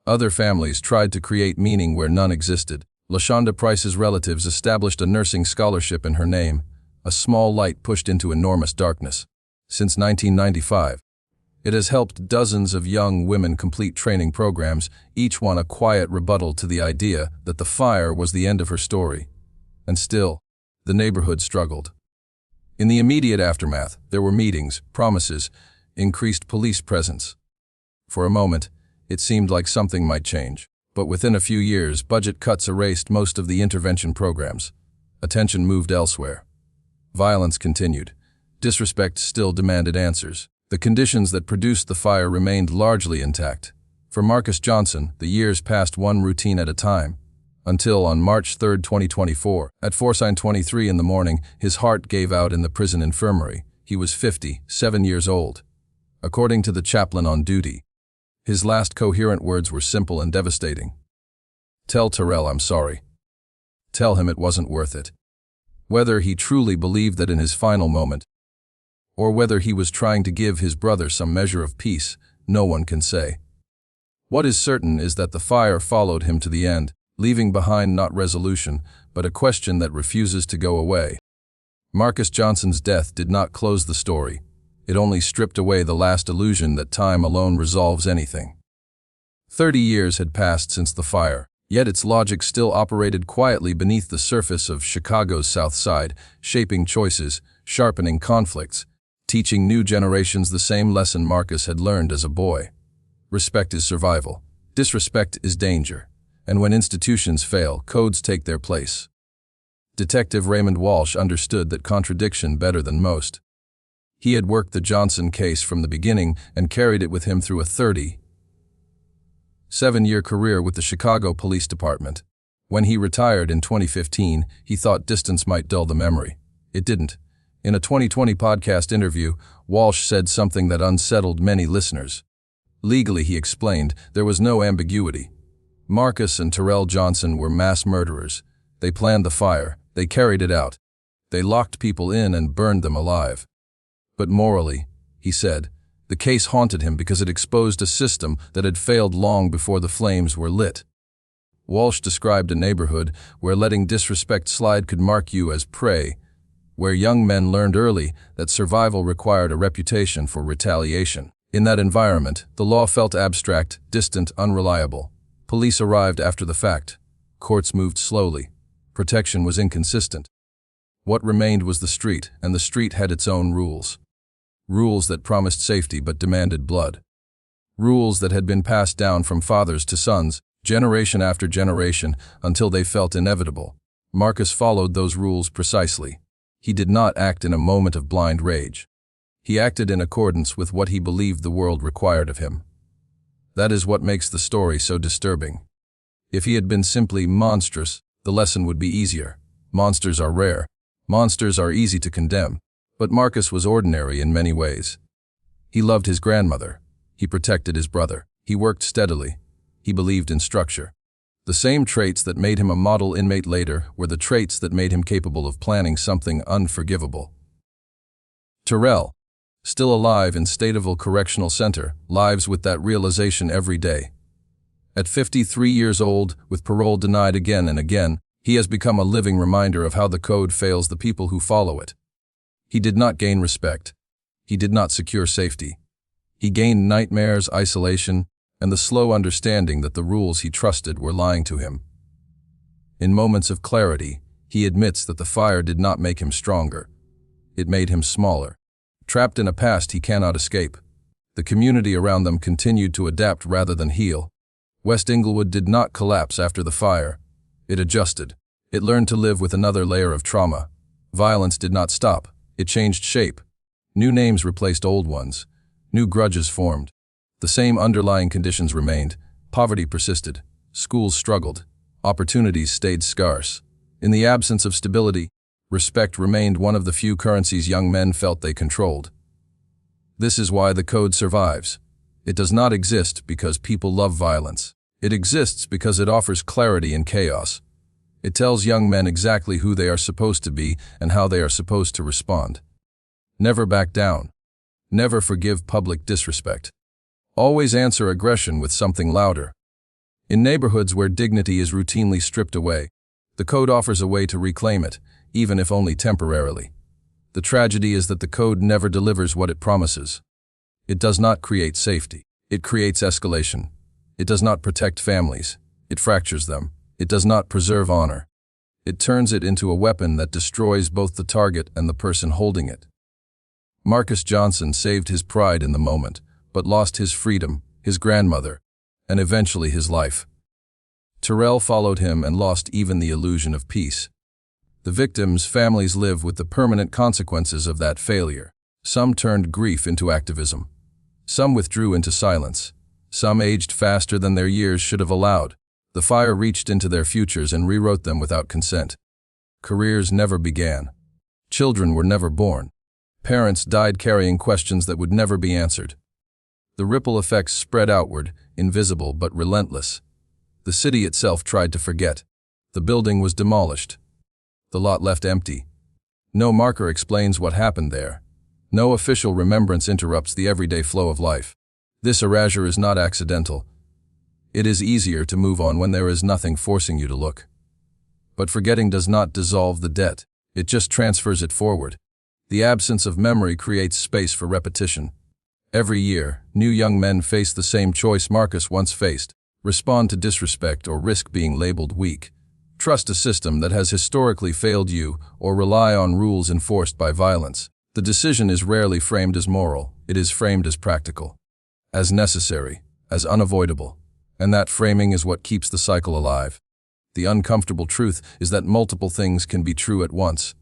Other families tried to create meaning where none existed. LaShonda Price's relatives established a nursing scholarship in her name, a small light pushed into enormous darkness. Since 1995, it has helped dozens of young women complete training programs, each one a quiet rebuttal to the idea that the fire was the end of her story. And still, the neighborhood struggled. In the immediate aftermath, there were meetings, promises, increased police presence. For a moment, it seemed like something might change. But within a few years, budget cuts erased most of the intervention programs. Attention moved elsewhere. Violence continued. Disrespect still demanded answers. The conditions that produced the fire remained largely intact. For Marcus Johnson, the years passed one routine at a time, until on March 3, 2024, at 4:23 in the morning, his heart gave out in the prison infirmary. He was 57 years old. According to the chaplain on duty, his last coherent words were simple and devastating. "Tell Terrell I'm sorry. Tell him it wasn't worth it." Whether he truly believed that in his final moment, or whether he was trying to give his brother some measure of peace, no one can say. What is certain is that the fire followed him to the end, leaving behind not resolution, but a question that refuses to go away. Marcus Johnson's death did not close the story. It only stripped away the last illusion that time alone resolves anything. 30 years had passed since the fire, yet its logic still operated quietly beneath the surface of Chicago's South Side, shaping choices, sharpening conflicts, teaching new generations the same lesson Marcus had learned as a boy. Respect is survival. Disrespect is danger. And when institutions fail, codes take their place. Detective Raymond Walsh understood that contradiction better than most. He had worked the Johnson case from the beginning and carried it with him through a 37-year career with the Chicago Police Department. When he retired in 2015, he thought distance might dull the memory. It didn't. In a 2020 podcast interview, Walsh said something that unsettled many listeners. Legally, he explained, there was no ambiguity. Marcus and Terrell Johnson were mass murderers. They planned the fire. They carried it out. They locked people in and burned them alive. But morally, he said, the case haunted him because it exposed a system that had failed long before the flames were lit. Walsh described a neighborhood where letting disrespect slide could mark you as prey, where young men learned early that survival required a reputation for retaliation. In that environment, the law felt abstract, distant, unreliable. Police arrived after the fact. Courts moved slowly. Protection was inconsistent. What remained was the street, and the street had its own rules. Rules that promised safety but demanded blood. Rules that had been passed down from fathers to sons, generation after generation, until they felt inevitable. Marcus followed those rules precisely. He did not act in a moment of blind rage. He acted in accordance with what he believed the world required of him. That is what makes the story so disturbing. If he had been simply monstrous, the lesson would be easier. Monsters are rare. Monsters are easy to condemn. But Marcus was ordinary in many ways. He loved his grandmother. He protected his brother. He worked steadily. He believed in structure. The same traits that made him a model inmate later were the traits that made him capable of planning something unforgivable. Terrell, still alive in Stateville Correctional Center, lives with that realization every day. At 53 years old, with parole denied again and again, he has become a living reminder of how the code fails the people who follow it. He did not gain respect. He did not secure safety. He gained nightmares, isolation, and the slow understanding that the rules he trusted were lying to him. In moments of clarity, he admits that the fire did not make him stronger. It made him smaller. Trapped in a past he cannot escape. The community around them continued to adapt rather than heal. West Englewood did not collapse after the fire. It adjusted. It learned to live with another layer of trauma. Violence did not stop. It changed shape. New names replaced old ones. New grudges formed. The same underlying conditions remained. Poverty persisted. Schools struggled. Opportunities stayed scarce. In the absence of stability, respect remained one of the few currencies young men felt they controlled. This is why the code survives. It does not exist because people love violence. It exists because it offers clarity in chaos. It tells young men exactly who they are supposed to be and how they are supposed to respond. Never back down. Never forgive public disrespect. Always answer aggression with something louder. In neighborhoods where dignity is routinely stripped away, the code offers a way to reclaim it, even if only temporarily. The tragedy is that the code never delivers what it promises. It does not create safety. It creates escalation. It does not protect families. It fractures them. It does not preserve honor. It turns it into a weapon that destroys both the target and the person holding it. Marcus Johnson saved his pride in the moment, but lost his freedom, his grandmother, and eventually his life. Terrell followed him and lost even the illusion of peace. The victims' families live with the permanent consequences of that failure. Some turned grief into activism. Some withdrew into silence. Some aged faster than their years should have allowed. The fire reached into their futures and rewrote them without consent. Careers never began. Children were never born. Parents died carrying questions that would never be answered. The ripple effects spread outward, invisible but relentless. The city itself tried to forget. The building was demolished. The lot left empty. No marker explains what happened there. No official remembrance interrupts the everyday flow of life. This erasure is not accidental. It is easier to move on when there is nothing forcing you to look. But forgetting does not dissolve the debt. It just transfers it forward. The absence of memory creates space for repetition. Every year, new young men face the same choice Marcus once faced: respond to disrespect or risk being labeled weak. Trust a system that has historically failed you or rely on rules enforced by violence. The decision is rarely framed as moral. It is framed as practical, as necessary, as unavoidable. And that framing is what keeps the cycle alive. The uncomfortable truth is that multiple things can be true at once.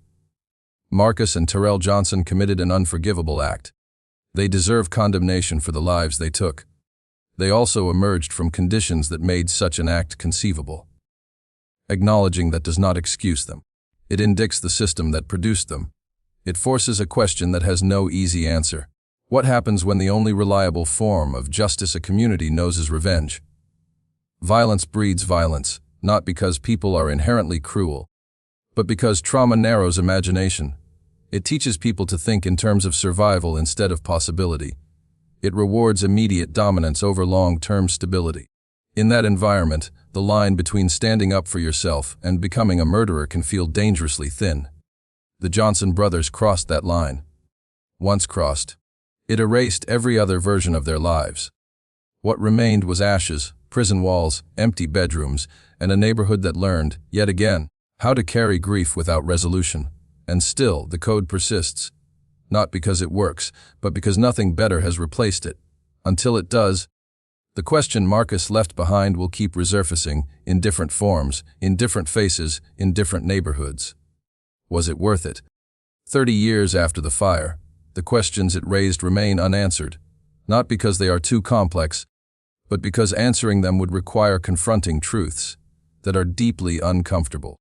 Marcus and Terrell Johnson committed an unforgivable act. They deserve condemnation for the lives they took. They also emerged from conditions that made such an act conceivable. Acknowledging that does not excuse them. It indicts the system that produced them. It forces a question that has no easy answer. What happens when the only reliable form of justice a community knows is revenge? Violence breeds violence, not because people are inherently cruel, but because trauma narrows imagination. It teaches people to think in terms of survival instead of possibility. It rewards immediate dominance over long-term stability. In that environment, the line between standing up for yourself and becoming a murderer can feel dangerously thin. The Johnson brothers crossed that line. Once crossed, it erased every other version of their lives. What remained was ashes, prison walls, empty bedrooms, and a neighborhood that learned, yet again, how to carry grief without resolution. And still, the code persists. Not because it works, but because nothing better has replaced it. Until it does, the question Marcus left behind will keep resurfacing in different forms, in different faces, in different neighborhoods. Was it worth it? 30 years after the fire, the questions it raised remain unanswered, not because they are too complex, but because answering them would require confronting truths that are deeply uncomfortable.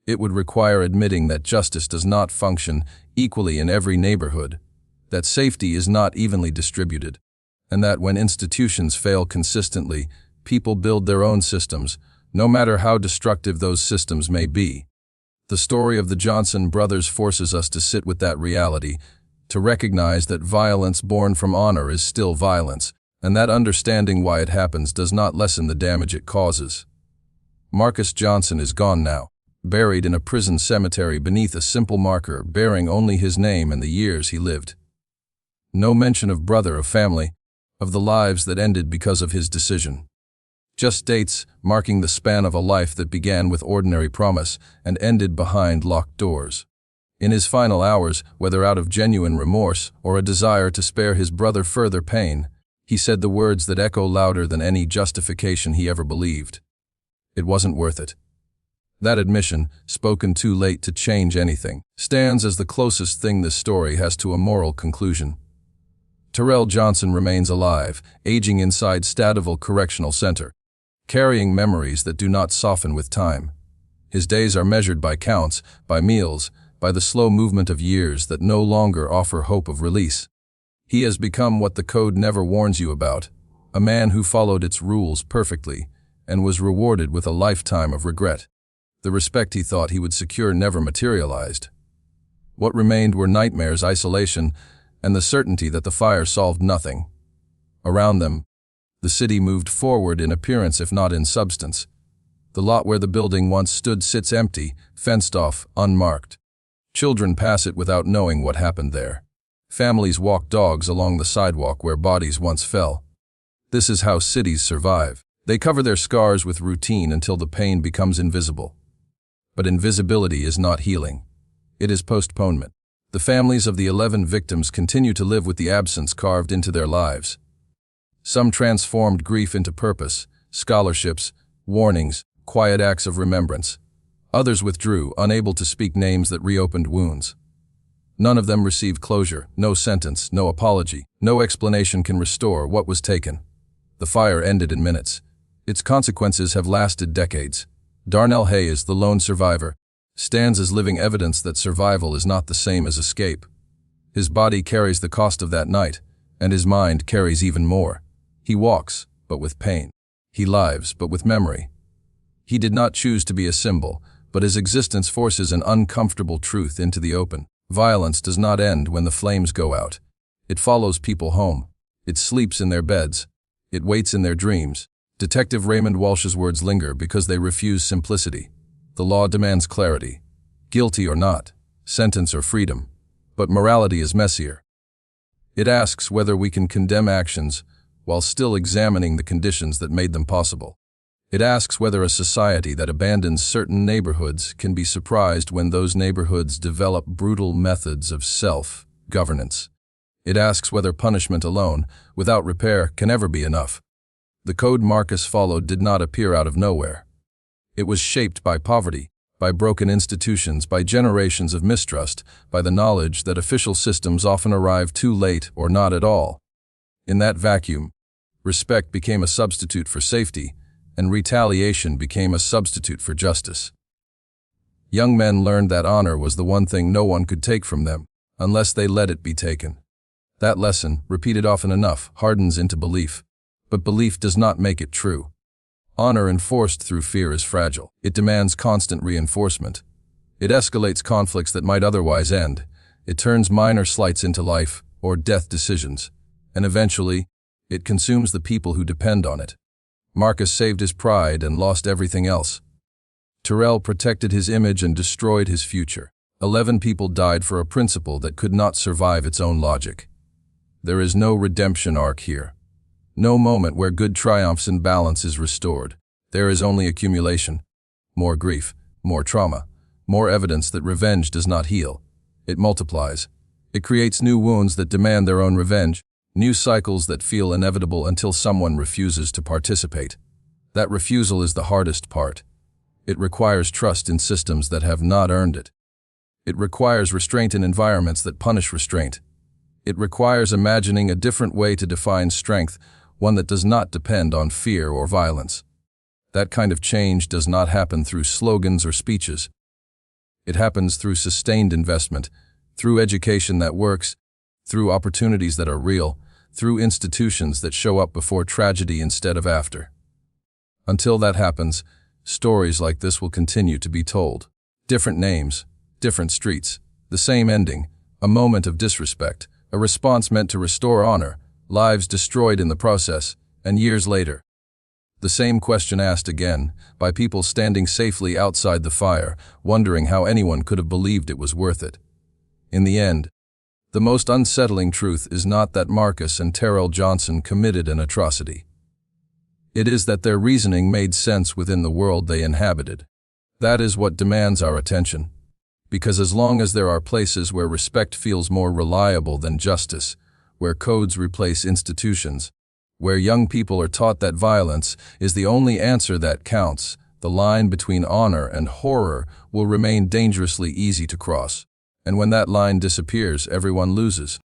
It would require admitting that justice does not function equally in every neighborhood, that safety is not evenly distributed, and that when institutions fail consistently, people build their own systems, no matter how destructive those systems may be. The story of the Johnson brothers forces us to sit with that reality, to recognize that violence born from honor is still violence, and that understanding why it happens does not lessen the damage it causes. Marcus Johnson is gone now, buried in a prison cemetery beneath a simple marker bearing only his name and the years he lived. No mention of brother, of family, of the lives that ended because of his decision. Just dates marking the span of a life that began with ordinary promise and ended behind locked doors. In his final hours, whether out of genuine remorse or a desire to spare his brother further pain, he said the words that echo louder than any justification he ever believed. It wasn't worth it. That admission, spoken too late to change anything, stands as the closest thing this story has to a moral conclusion. Terrell Johnson remains alive, aging inside Stadiville Correctional Center, carrying memories that do not soften with time. His days are measured by counts, by meals, by the slow movement of years that no longer offer hope of release. He has become what the code never warns you about, a man who followed its rules perfectly and was rewarded with a lifetime of regret. The respect he thought he would secure never materialized. What remained were nightmares, isolation, and the certainty that the fire solved nothing. Around them, the city moved forward in appearance if not in substance. The lot where the building once stood sits empty, fenced off, unmarked. Children pass it without knowing what happened there. Families walk dogs along the sidewalk where bodies once fell. This is how cities survive. They cover their scars with routine until the pain becomes invisible. But invisibility is not healing. It is postponement. The families of the 11 victims continue to live with the absence carved into their lives. Some transformed grief into purpose, scholarships, warnings, quiet acts of remembrance. Others withdrew, unable to speak names that reopened wounds. None of them received closure, no sentence, no apology, no explanation can restore what was taken. The fire ended in minutes. Its consequences have lasted decades. Darnell Hayes, the lone survivor, stands as living evidence that survival is not the same as escape. His body carries the cost of that night, and his mind carries even more. He walks, but with pain. He lives, but with memory. He did not choose to be a symbol, but his existence forces an uncomfortable truth into the open. Violence does not end when the flames go out. It follows people home. It sleeps in their beds. It waits in their dreams. Detective Raymond Walsh's words linger because they refuse simplicity. The law demands clarity. Guilty or not, sentence or freedom. But morality is messier. It asks whether we can condemn actions while still examining the conditions that made them possible. It asks whether a society that abandons certain neighborhoods can be surprised when those neighborhoods develop brutal methods of self-governance. It asks whether punishment alone, without repair, can ever be enough. The code Marcus followed did not appear out of nowhere. It was shaped by poverty, by broken institutions, by generations of mistrust, by the knowledge that official systems often arrive too late or not at all. In that vacuum, respect became a substitute for safety, and retaliation became a substitute for justice. Young men learned that honor was the one thing no one could take from them, unless they let it be taken. That lesson, repeated often enough, hardens into belief. But belief does not make it true. Honor enforced through fear is fragile. It demands constant reinforcement. It escalates conflicts that might otherwise end. It turns minor slights into life or death decisions. And eventually, it consumes the people who depend on it. Marcus saved his pride and lost everything else. Terrell protected his image and destroyed his future. 11 people died for a principle that could not survive its own logic. There is no redemption arc here. No moment where good triumphs and balance is restored. There is only accumulation. More grief, more trauma, more evidence that revenge does not heal. It multiplies. It creates new wounds that demand their own revenge, new cycles that feel inevitable until someone refuses to participate. That refusal is the hardest part. It requires trust in systems that have not earned it. It requires restraint in environments that punish restraint. It requires imagining a different way to define strength, one that does not depend on fear or violence. That kind of change does not happen through slogans or speeches. It happens through sustained investment, through education that works, through opportunities that are real, through institutions that show up before tragedy instead of after. Until that happens, stories like this will continue to be told. Different names, different streets, the same ending, a moment of disrespect, a response meant to restore honor, lives destroyed in the process, and years later, the same question asked again, by people standing safely outside the fire, wondering how anyone could have believed it was worth it. In the end, the most unsettling truth is not that Marcus and Terrell Johnson committed an atrocity. It is that their reasoning made sense within the world they inhabited. That is what demands our attention. Because as long as there are places where respect feels more reliable than justice, where codes replace institutions, where young people are taught that violence is the only answer that counts, the line between honor and horror will remain dangerously easy to cross. And when that line disappears, everyone loses.